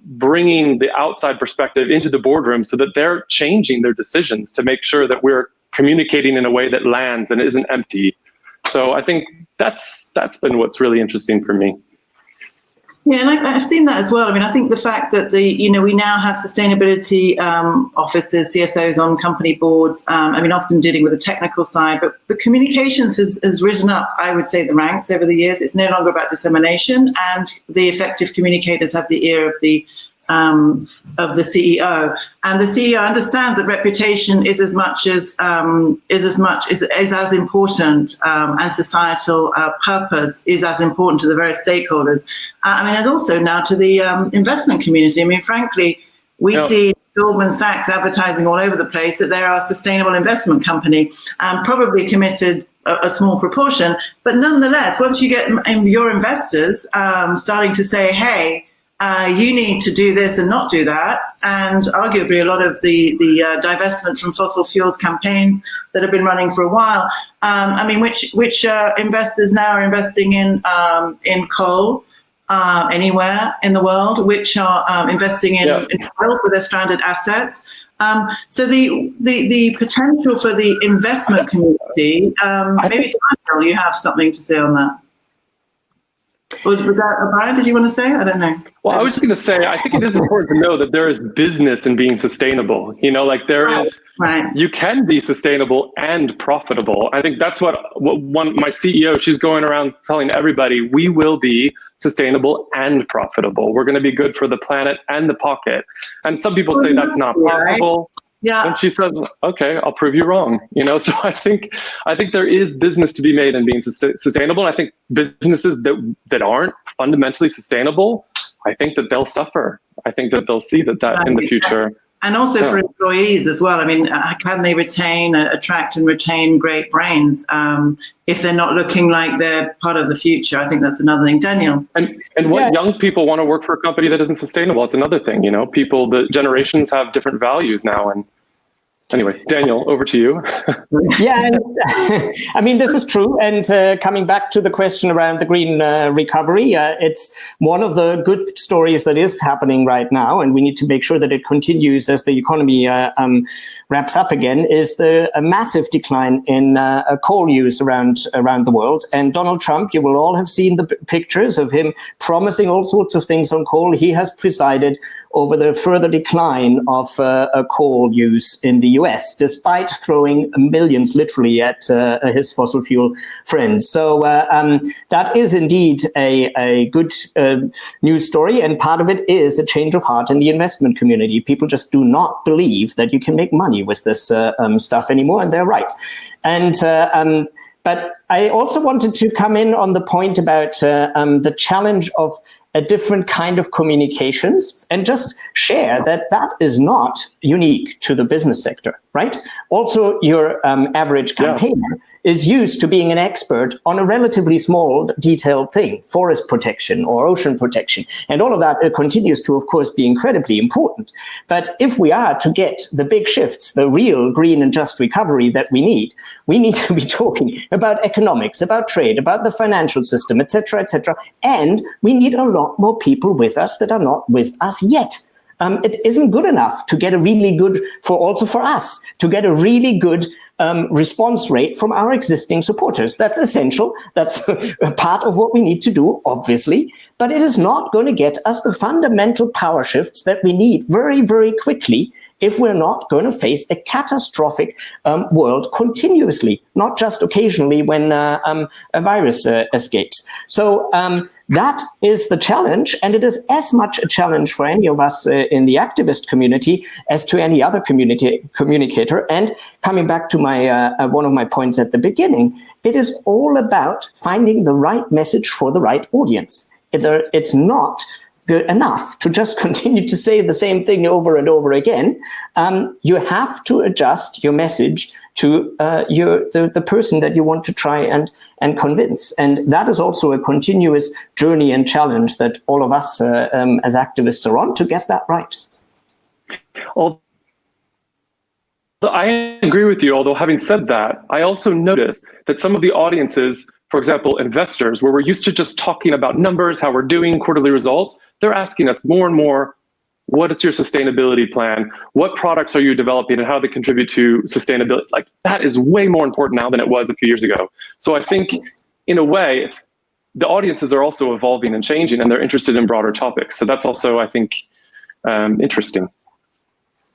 bringing the outside perspective into the boardroom so that they're changing their decisions to make sure that we're communicating in a way that lands and isn't empty. So I think that's been what's really interesting for me. Yeah, and I've seen that as well. I mean, I think the fact that we now have sustainability officers, CSOs on company boards, often dealing with the technical side, but communications has risen up, I would say, the ranks over the years. It's no longer about dissemination, and the effective communicators have the ear of the CEO, and the CEO understands that reputation is as important, and societal purpose is as important to the various stakeholders. And also now to the investment community. I mean, frankly, we see Goldman Sachs advertising all over the place that they are a sustainable investment company, probably committed a small proportion, but nonetheless, once you get your investors starting to say, hey, you need to do this and not do that. And arguably a lot of the divestments from fossil fuels campaigns that have been running for a while, which investors now are investing in coal anywhere in the world, which are investing in oil for their stranded assets. So the potential for the investment community, maybe Carrol, you have something to say on that. Was that Brian? Did you want to say? I don't know. Well, I was just going to say, I think it is important to know that there is business in being sustainable. There is, you can be sustainable and profitable. I think that's what my CEO, she's going around telling everybody, we will be sustainable and profitable. We're going to be good for the planet and the pocket. And some people say that's not possible. Yeah. And she says, okay, I'll prove you wrong. So I think there is business to be made in being sustainable. And I think businesses that aren't fundamentally sustainable, I think that they'll suffer. I think that they'll see that in the future. And also for employees as well. I mean, can they attract and retain great brains if they're not looking like they're part of the future? I think that's another thing. Daniel. And what young people want to work for a company that isn't sustainable? It's another thing. The generations have different values now. And anyway, Daniel, over to you. Yeah, and, this is true. And coming back to the question around the green recovery, it's one of the good stories that is happening right now, and we need to make sure that it continues as the economy wraps up again, is a massive decline in coal use around the world. And Donald Trump, you will all have seen the pictures of him promising all sorts of things on coal. He has presided over the further decline of coal use in the US, despite throwing millions literally at his fossil fuel friends. So that is indeed a good news story. And part of it is a change of heart in the investment community. People just do not believe that you can make money with this stuff anymore. And they're right. And but I also wanted to come in on the point about the challenge of a different kind of communications, and just share that is not unique to the business sector, right? Also, your average campaigner is used to being an expert on a relatively small, detailed thing, forest protection or ocean protection. And all of that continues to, of course, be incredibly important. But if we are to get the big shifts, the real green and just recovery that we need to be talking about economics, about trade, about the financial system, etc., etc. And we need a lot more people with us that are not with us yet. It isn't good enough to get a really good, for us, to get a really good response rate from our existing supporters. That's essential. That's a part of what we need to do, obviously. But it is not going to get us the fundamental power shifts that we need very, very quickly if we're not going to face a catastrophic world continuously, not just occasionally when a virus escapes. So that is the challenge, and it is as much a challenge for any of us in the activist community as to any other communicator. And coming back to my one of my points at the beginning, it is all about finding the right message for the right audience. It's not good enough to just continue to say the same thing over and over again. You have to adjust your message to the person that you want to try and convince. And that is also a continuous journey and challenge that all of us as activists are on to get that right. Well, I agree with you, although having said that, I also noticed that some of the audiences, for example, investors, where we're used to just talking about numbers, how we're doing, quarterly results, they're asking us more and more, what is your sustainability plan? What products are you developing and how they contribute to sustainability? Like, that is way more important now than it was a few years ago. So I think, in a way, the audiences are also evolving and changing, and they're interested in broader topics. So that's also, I think, interesting.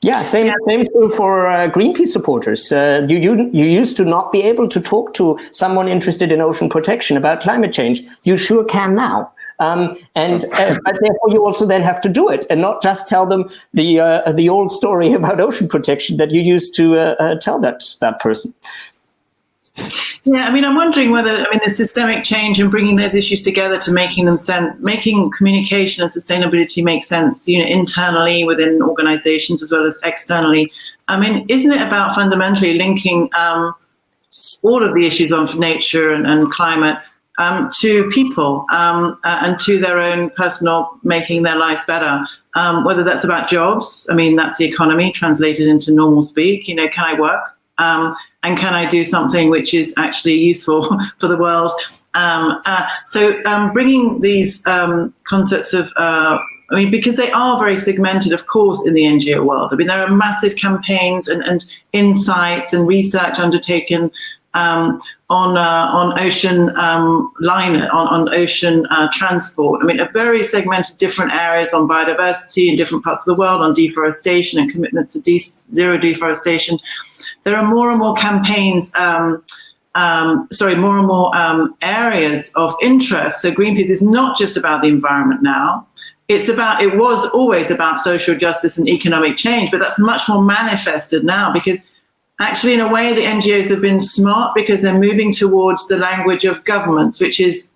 Yeah, same true for Greenpeace supporters. You used to not be able to talk to someone interested in ocean protection about climate change. You sure can now. But therefore you also then have to do it and not just tell them the old story about ocean protection that you used to tell that person. Yeah, I mean, I'm wondering whether, the systemic change and bringing those issues together to making communication and sustainability make sense, internally within organizations as well as externally. I mean, isn't it about fundamentally linking all of the issues on nature and climate to people and to their own personal making their lives better, whether that's about jobs. I mean, that's the economy translated into normal speak. Can I work? And can I do something which is actually useful for the world? So bringing these concepts of, because they are very segmented, of course, in the NGO world. I mean, there are massive campaigns and insights and research undertaken on ocean on ocean transport. I mean, a very segmented different areas on biodiversity in different parts of the world, on deforestation and commitments to zero deforestation. There are more and more campaigns, more and more areas of interest. So Greenpeace is not just about the environment now. It was always about social justice and economic change, but that's much more manifested now because actually, in a way, the NGOs have been smart because they're moving towards the language of governments, which is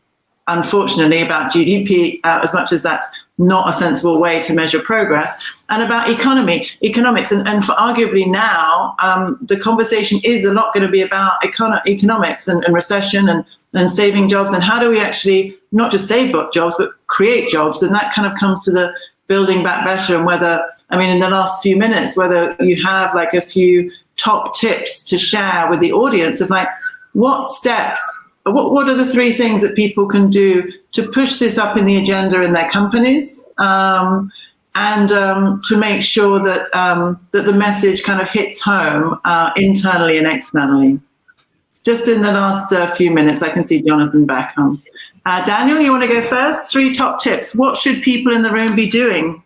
unfortunately about GDP, as much as that's not a sensible way to measure progress, and about economics. And for arguably now, the conversation is a lot going to be about economics and recession and saving jobs. And how do we actually not just save jobs, but create jobs? And that kind of comes to the building back better. And whether, in the last few minutes, whether you have like a few top tips to share with the audience of like, what steps, what are the 3 things that people can do to push this up in the agenda in their companies, and to make sure that that the message kind of hits home internally and externally. Just in the last few minutes, I can see Jonathan back on. Daniel, you want to go first? 3 top tips. What should people in the room be doing?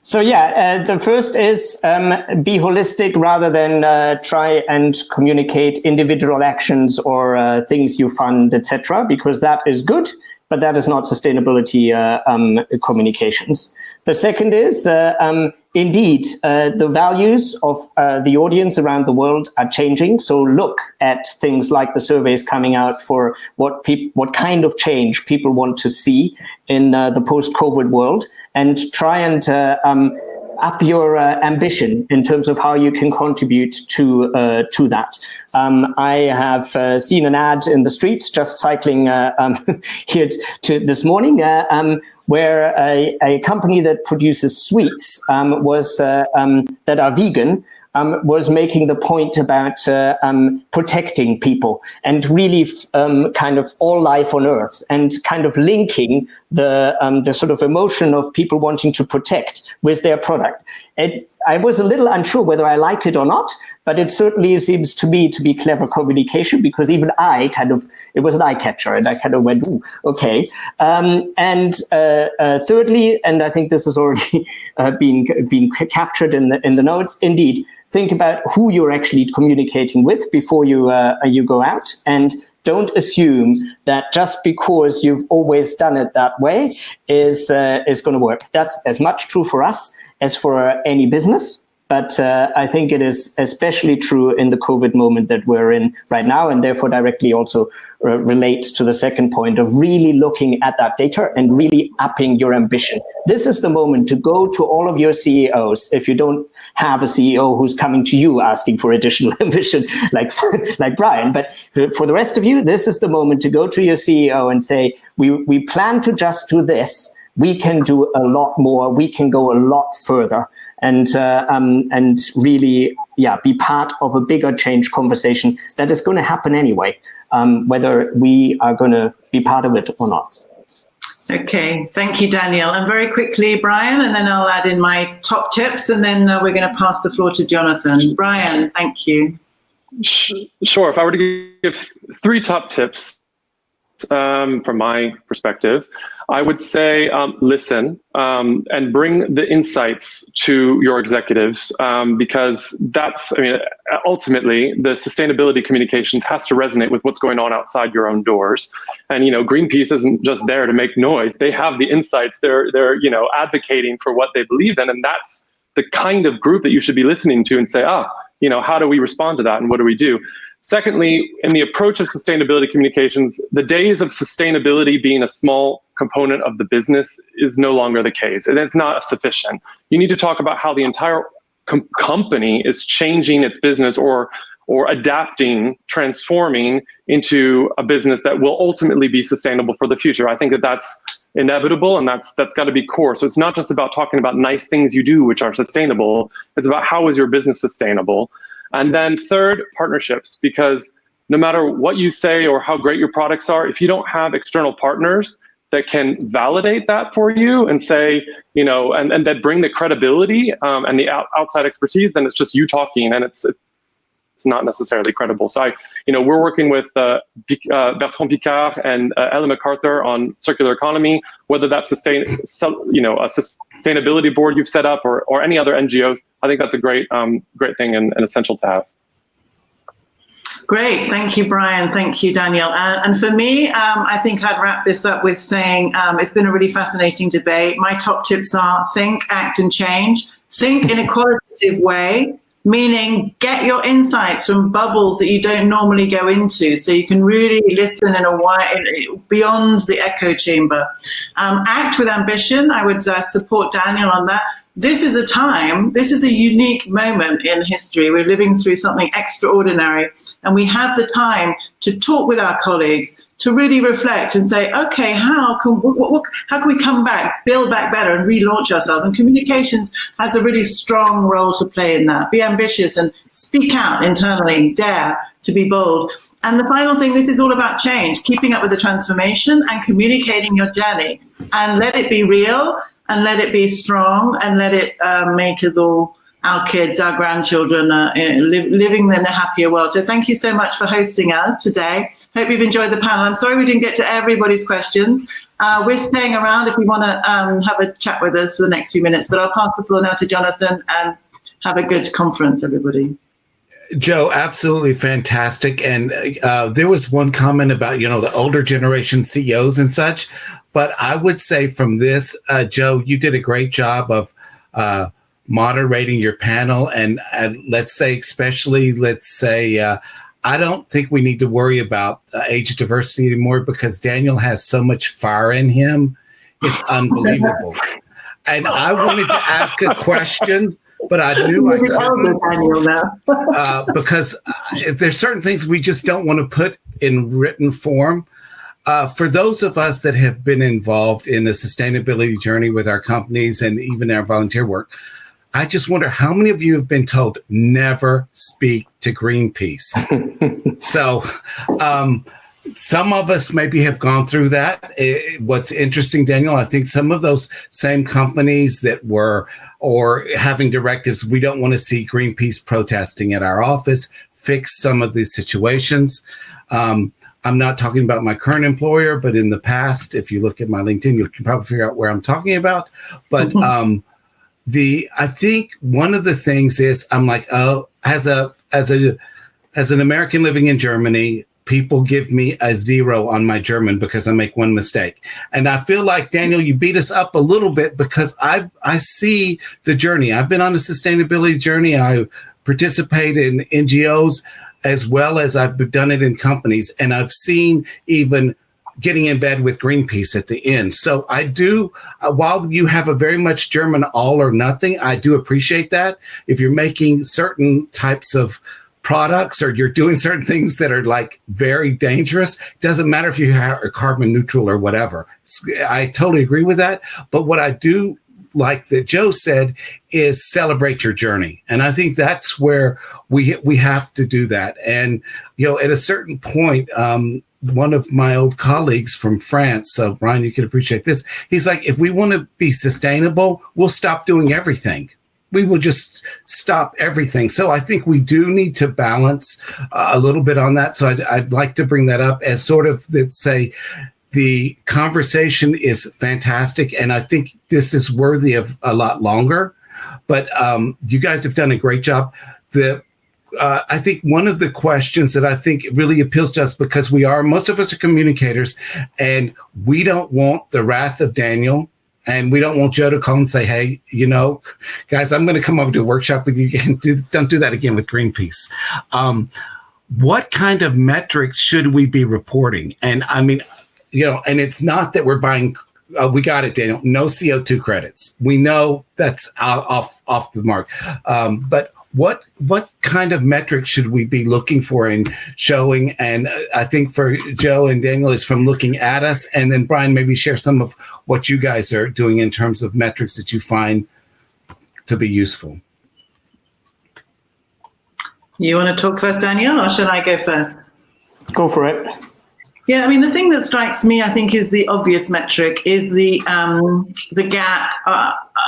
So the first is be holistic rather than try and communicate individual actions or things you fund, etc., because that is good, but that is not sustainability communications. The second is, indeed, the values of the audience around the world are changing. So look at things like the surveys coming out for what kind of change people want to see in the post-COVID world, and try and up your ambition in terms of how you can contribute to that. I have seen an ad in the streets just cycling here to this morning, where a company that produces sweets that are vegan was making the point about protecting people and really kind of all life on Earth, and kind of linking the sort of emotion of people wanting to protect with their product. I was a little unsure whether I like it or not, but it certainly seems to me to be clever communication, because even it was an eye catcher, and I kind of went, ooh, okay. Thirdly, and I think this has already been captured in the notes, indeed, think about who you're actually communicating with before you go out, and don't assume that just because you've always done it that way is going to work. That's as much true for us as for any business. But I think it is especially true in the COVID moment that we're in right now, and therefore directly also relates to the second point of really looking at that data and really upping your ambition. This is the moment to go to all of your CEOs, if you don't have a CEO who's coming to you asking for additional ambition, like Brian. But for the rest of you, this is the moment to go to your CEO and say, we plan to just do this. We can do a lot more. We can go a lot further. And really, be part of a bigger change conversation that is going to happen anyway, whether we are going to be part of it or not. Okay, thank you, Daniel. And very quickly, Brian, and then I'll add in my top tips, and then we're going to pass the floor to Jonathan. Brian, thank you. Sure. If I were to give 3 top tips from my perspective, I would say listen and bring the insights to your executives, because ultimately the sustainability communications has to resonate with what's going on outside your own doors. And Greenpeace isn't just there to make noise; they have the insights. They're advocating for what they believe in, and that's the kind of group that you should be listening to and say, how do we respond to that, and what do we do? Secondly, in the approach of sustainability communications, the days of sustainability being a small component of the business is no longer the case, and it's not sufficient. You need to talk about how the entire company is changing its business or adapting, transforming into a business that will ultimately be sustainable for the future. I think that's inevitable, and that's got to be core. So it's not just about talking about nice things you do which are sustainable. It's about how is your business sustainable. And then third, partnerships, because no matter what you say or how great your products are, if you don't have external partners that can validate that for you and say, and that bring the credibility and the outside expertise, then it's just you talking, and it's not necessarily credible. So we're working with Bertrand Piccard and Ellen MacArthur on circular economy, whether that's a sustainability board you've set up or any other NGOs. I think that's a great thing and essential to have. Great. Thank you, Brian. Thank you, Daniel. And for me, I think I'd wrap this up with saying it's been a really fascinating debate. My top tips are think, act, and change. Think in a qualitative way, meaning get your insights from bubbles that you don't normally go into, so you can really listen in a wide, beyond the echo chamber. Act with ambition. I would support Daniel on that. This is a unique moment in history. We're living through something extraordinary, and we have the time to talk with our colleagues, to really reflect and say, okay, how can we come back, build back better, and relaunch ourselves? And communications has a really strong role to play in that. Be ambitious and speak out internally, dare to be bold. And the final thing, this is all about change, keeping up with the transformation and communicating your journey, and let it be real, and let it be strong, and let it make us all, our kids, our grandchildren, living in a happier world. So thank you so much for hosting us today. Hope you've enjoyed the panel. I'm sorry we didn't get to everybody's questions. We're staying around if you want to have a chat with us for the next few minutes, but I'll pass the floor now to Jonathan, and have a good conference, everybody. Jo, absolutely fantastic. And there was one comment about, the older generation CEOs and such. But I would say from this, Jo, you did a great job of moderating your panel. And let's say, I don't think we need to worry about age diversity anymore, because Daniel has so much fire in him. It's unbelievable. and I wanted to ask a question, but I knew I couldn't because there's certain things we just don't want to put in written form. For those of us that have been involved in the sustainability journey with our companies and even our volunteer work, I just wonder how many of you have been told never speak to Greenpeace. So some of us maybe have gone through that. What's interesting, Daniel, I think some of those same companies that were or having directives, we don't want to see Greenpeace protesting at our office, fix some of these situations. I'm not talking about my current employer, but in the past, if you look at my LinkedIn, you can probably figure out where I'm talking about. But I think one of the things is I'm like, oh, as an American living in Germany, people give me a 0 on my German because I make one mistake. And I feel like, Daniel, you beat us up a little bit because I see the journey. I've been on a sustainability journey. I participate in NGOs as well as I've done it in companies. And I've seen even getting in bed with Greenpeace at the end. So I do, while you have a very much German all or nothing, I do appreciate that. If you're making certain types of products or you're doing certain things that are like very dangerous, doesn't matter if you are carbon neutral or whatever. I totally agree with that. But what I do like that Jo said is celebrate your journey. And I think that's where we have to do that. And, you know, at a certain point, one of my old colleagues from France, so Brian, you can appreciate this. He's like, if we want to be sustainable, we'll stop doing everything. We will just stop everything. So I think we do need to balance a little bit on that. So I'd like to bring that up as sort of, let's say, the conversation is fantastic. And I think this is worthy of a lot longer. But you guys have done a great job. I think one of the questions that I think really appeals to us, because most of us are communicators, and we don't want the wrath of Daniel. And we don't want Jo to call and say, hey, you know, guys, I'm going to come over to a workshop with you again. Don't do that again with Greenpeace. What kind of metrics should we be reporting? And I mean, you know, and it's not that we're buying, we got it, Daniel, no CO2 credits. We know that's off the mark. But what kind of metrics should we be looking for and showing? And I think for Jo and Daniel is from looking at us. And then Brian, maybe share some of what you guys are doing in terms of metrics that you find to be useful. You want to talk first, Daniel, or shall I go first? Go for it. Yeah, I mean, the thing that strikes me, I think, is the obvious metric is the gap,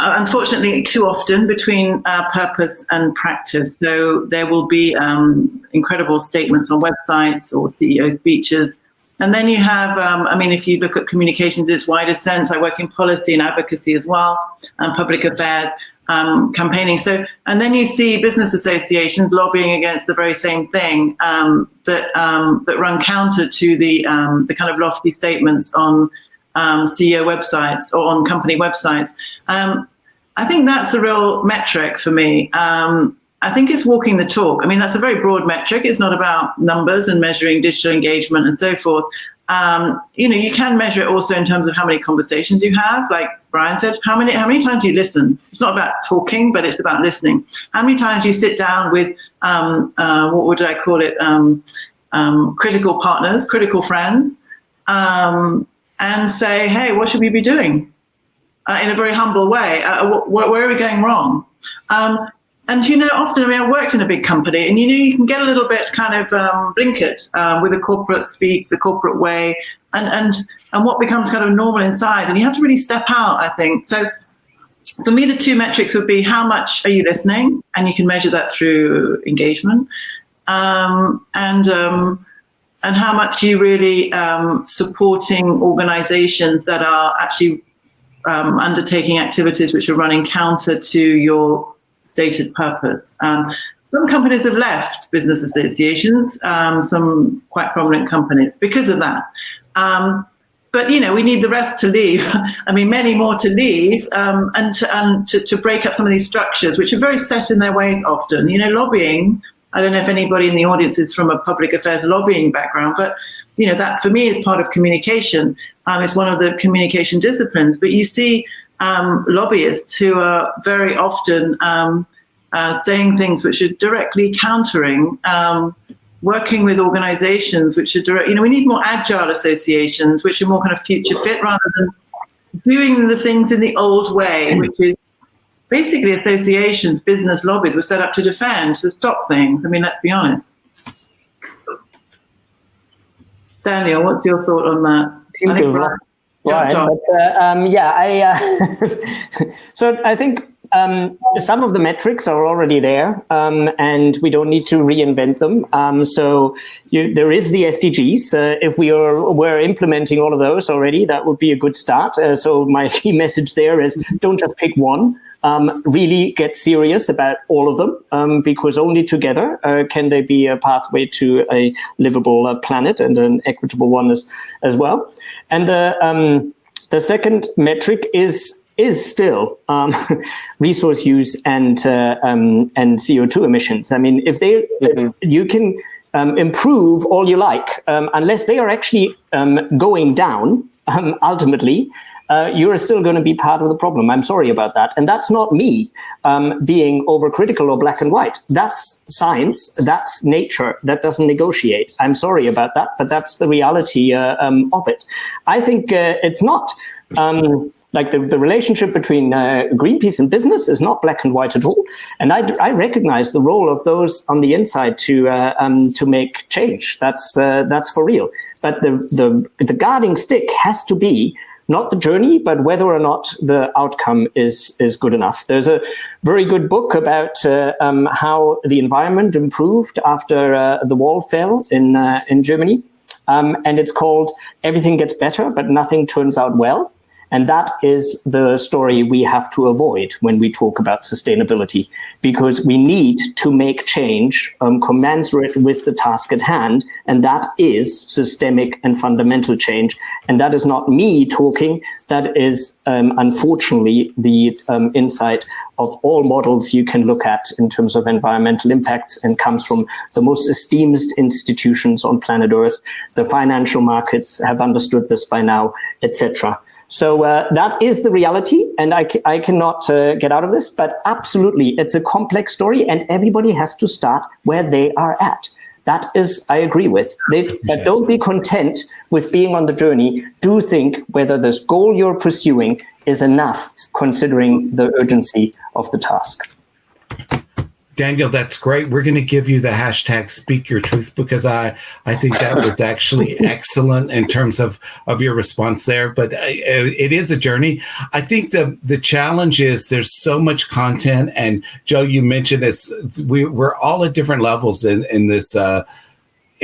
unfortunately, too often between purpose and practice. So there will be incredible statements on websites or CEO speeches. And then you have, I mean, if you look at communications in its wider sense, I work in policy and advocacy as well, and public affairs, campaigning. So, and then you see business associations lobbying against the very same thing that run counter to the kind of lofty statements on CEO websites or on company websites. I think that's a real metric for me. I think it's walking the talk. I mean, that's a very broad metric. It's not about numbers and measuring digital engagement and so forth. You know, you can measure it also in terms of how many conversations you have. Like Brian said, how many times you listen. It's not about talking, but it's about listening. How many times you sit down with, what would I call it, critical partners, critical friends, and say, hey, what should we be doing? In a very humble way. Where are we going wrong? And, you know, often, I mean, I worked in a big company and, you know, you can get a little bit kind of blinkered with the corporate speak, the corporate way, and what becomes kind of normal inside. And you have to really step out, I think. So for me, the two metrics would be how much are you listening? And you can measure that through engagement. And how much are you really supporting organizations that are actually undertaking activities which are running counter to your stated purpose. Some companies have left business associations, some quite prominent companies, because of that. But, you know, we need the rest to leave. I mean, many more to leave and to break up some of these structures, which are very set in their ways often. You know, lobbying, I don't know if anybody in the audience is from a public affairs lobbying background, but, you know, that for me is part of communication. It's one of the communication disciplines. But you see lobbyists who are very often saying things which are directly countering, working with organizations which are direct. We need more agile associations which are more kind of future fit rather than doing the things in the old way, which is basically associations, business lobbies were set up to defend, to stop things. I mean, let's be honest. Daniel, what's your thought on that? So I think some of the metrics are already there, and we don't need to reinvent them. There is the SDGs. If we're implementing all of those already, that would be a good start. So my key message there is don't just pick one. Really get serious about all of them, because only together can they be a pathway to a livable planet and an equitable one as well. And the second metric is still resource use and CO2 emissions. I mean, if you can improve all you like, unless they are actually going down ultimately. You're still going to be part of the problem. I'm sorry about that. And that's not me being overcritical or black and white. That's science. That's nature. That doesn't negotiate. I'm sorry about that, but that's the reality of it. I think it's not like the relationship between Greenpeace and business is not black and white at all. And I recognize the role of those on the inside to make change. That's for real. But the guarding stick has to be not the journey, but whether or not the outcome is good enough. There's a very good book about how the environment improved after the wall fell in Germany. And it's called Everything Gets Better, but Nothing Turns Out Well. And that is the story we have to avoid when we talk about sustainability, because we need to make change commensurate with the task at hand. And that is systemic and fundamental change. And that is not me talking. That is, unfortunately, the insight of all models you can look at in terms of environmental impacts, and comes from the most esteemed institutions on planet Earth. The financial markets have understood this by now, etc. So that is the reality, and I cannot get out of this, but absolutely, it's a complex story, and everybody has to start where they are at. That is, I agree with. But don't be content with being on the journey. Do think whether this goal you're pursuing is enough, considering the urgency of the task. Daniel, that's great. We're going to give you the hashtag Speak Your Truth, because I think that was actually excellent in terms of your response there. But it is a journey. I think the challenge is there's so much content. And Jo, you mentioned this. We're all at different levels in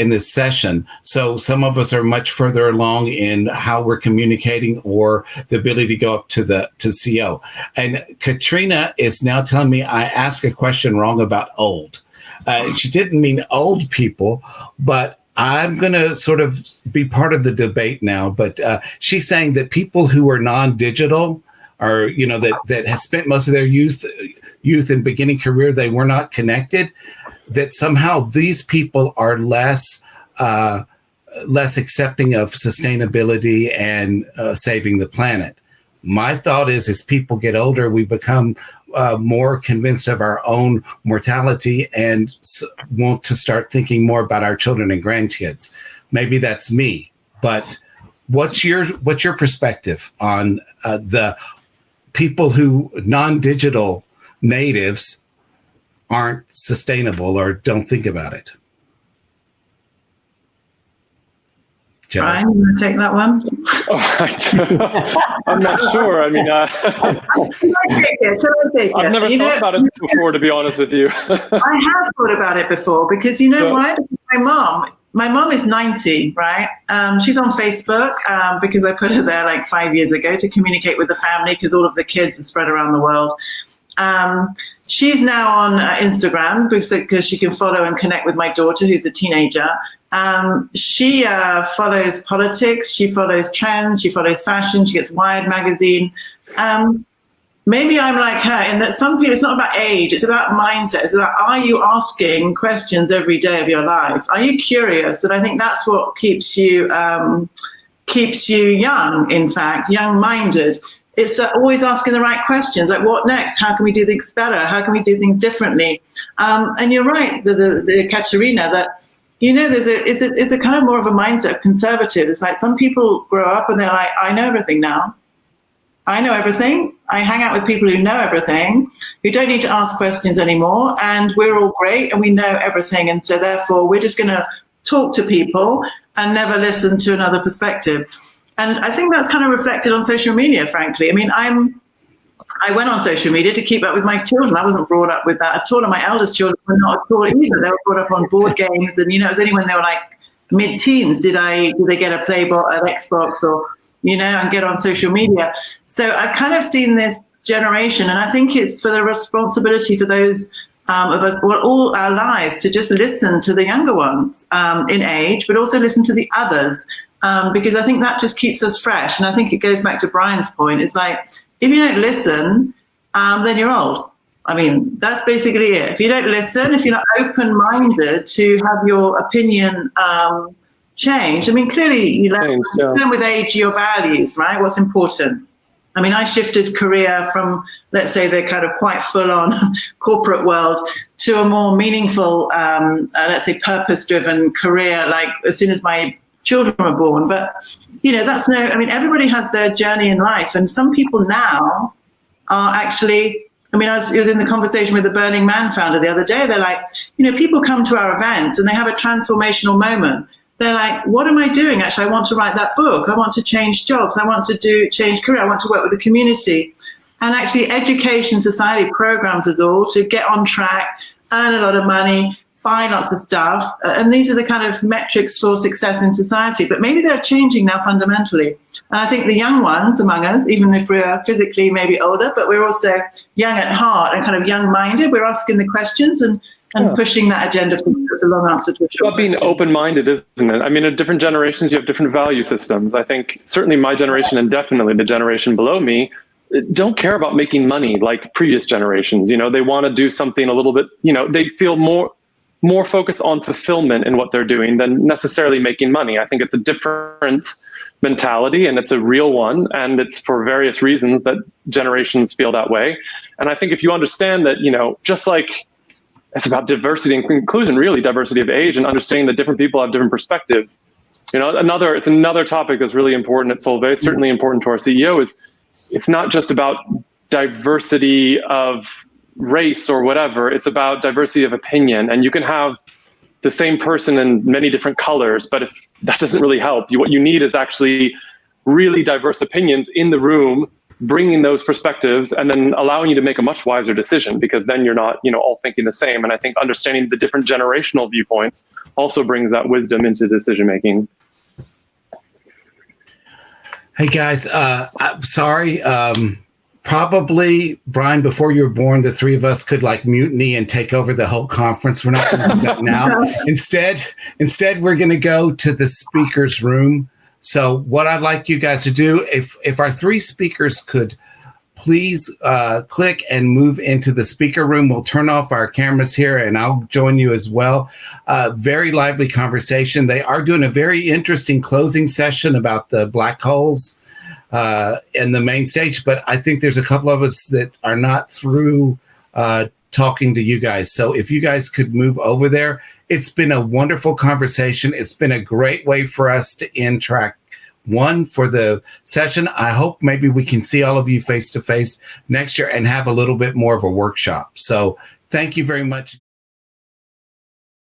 this session. So some of us are much further along in how we're communicating, or the ability to go up to CEO. And Katrina is now telling me I asked a question wrong about old. She didn't mean old people, but I'm going to sort of be part of the debate now. But she's saying that people who are non-digital, or that has spent most of their youth and beginning career, they were not connected, that somehow these people are less accepting of sustainability and saving the planet. My thought is, as people get older, we become more convinced of our own mortality and want to start thinking more about our children and grandkids. Maybe that's me, but what's your perspective on the people who non-digital natives aren't sustainable or don't think about it? Jo? Brian, you want to take that one? I'm not sure. I mean, Shall I take it? I've never thought about it before, to be honest with you. I have thought about it before, because why? My mom is 90, right? She's on Facebook because I put her there like 5 years ago to communicate with the family, because all of the kids are spread around the world. She's now on Instagram because she can follow and connect with my daughter, who's a teenager. She follows politics, she follows trends, she follows fashion, she gets Wired magazine. Maybe I'm like her in that some people, it's not about age, it's about mindset. It's about, are you asking questions every day of your life? Are you curious? And I think that's what keeps you young, in fact, young-minded. it's always asking the right questions, like what next? How can we do things better? How can we do things differently? And you're right, the Katerina, that, there's a kind of more of a mindset of conservative. It's like some people grow up and they're like, I know everything now. I know everything. I hang out with people who know everything, who don't need to ask questions anymore. And we're all great and we know everything. And so therefore, we're just going to talk to people and never listen to another perspective. And I think that's kind of reflected on social media, frankly. I mean, I went on social media to keep up with my children. I wasn't brought up with that at all. And my eldest children were not at all either. They were brought up on board games. And, it was only when they were like mid-teens did they get a an Xbox or, and get on social media. So I've kind of seen this generation, and I think it's for the responsibility for those of us, all our lives, to just listen to the younger ones in age, but also listen to the others, because I think that just keeps us fresh. And I think it goes back to Brian's point. It's like, if you don't listen, then you're old. I mean, that's basically it. If you don't listen, if you're not open-minded to have your opinion changed, I mean, clearly you learn with age your values, right? What's important. I mean, I shifted career from, let's say, the kind of quite full-on corporate world to a more meaningful, let's say, purpose-driven career, like as soon as my children were born. But, everybody has their journey in life. And some people now are actually, I was in the conversation with the Burning Man founder the other day. They're like, people come to our events and they have a transformational moment. They're like, what am I doing? Actually, I want to write that book. I want to change jobs. I want to change career. I want to work with the community. And actually, education, society programs us all to get on track, earn a lot of money, buy lots of stuff. And these are the kind of metrics for success in society. But maybe they're changing now fundamentally. And I think the young ones among us, even if we're physically maybe older, but we're also young at heart and kind of young-minded, we're asking the questions and pushing that agenda forward. That's a long answer to a short question. Being open-minded, isn't it? I mean, at different generations, you have different value systems. I think certainly my generation and definitely the generation below me don't care about making money like previous generations. They want to do something a little bit, they feel more focused on fulfillment in what they're doing than necessarily making money. I think it's a different mentality, and it's a real one, and it's for various reasons that generations feel that way. And I think if you understand that, just like it's about diversity and inclusion, really diversity of age, and understanding that different people have different perspectives. It's another topic that's really important at Solvay, certainly important to our CEO, is it's not just about diversity of race or whatever, it's about diversity of opinion. And you can have the same person in many different colors, but if that doesn't really help, what you need is actually really diverse opinions in the room, bringing those perspectives and then allowing you to make a much wiser decision, because then you're not, all thinking the same. And I think understanding the different generational viewpoints also brings that wisdom into decision making. Hey guys, I'm sorry. Probably, Brian, before you were born, the three of us could mutiny and take over the whole conference. We're not going to do that now. Instead, we're going to go to the speaker's room. So what I'd like you guys to do, if our three speakers could please click and move into the speaker room, we'll turn off our cameras here and I'll join you as well. Very lively conversation. They are doing a very interesting closing session about the black holes in the main stage, but I think there's a couple of us that are not through talking to you guys. So if you guys could move over there. It's been a wonderful conversation. It's been a great way for us to end track one for the session. I hope maybe we can see all of you face to face next year and have a little bit more of a workshop. So thank you very much.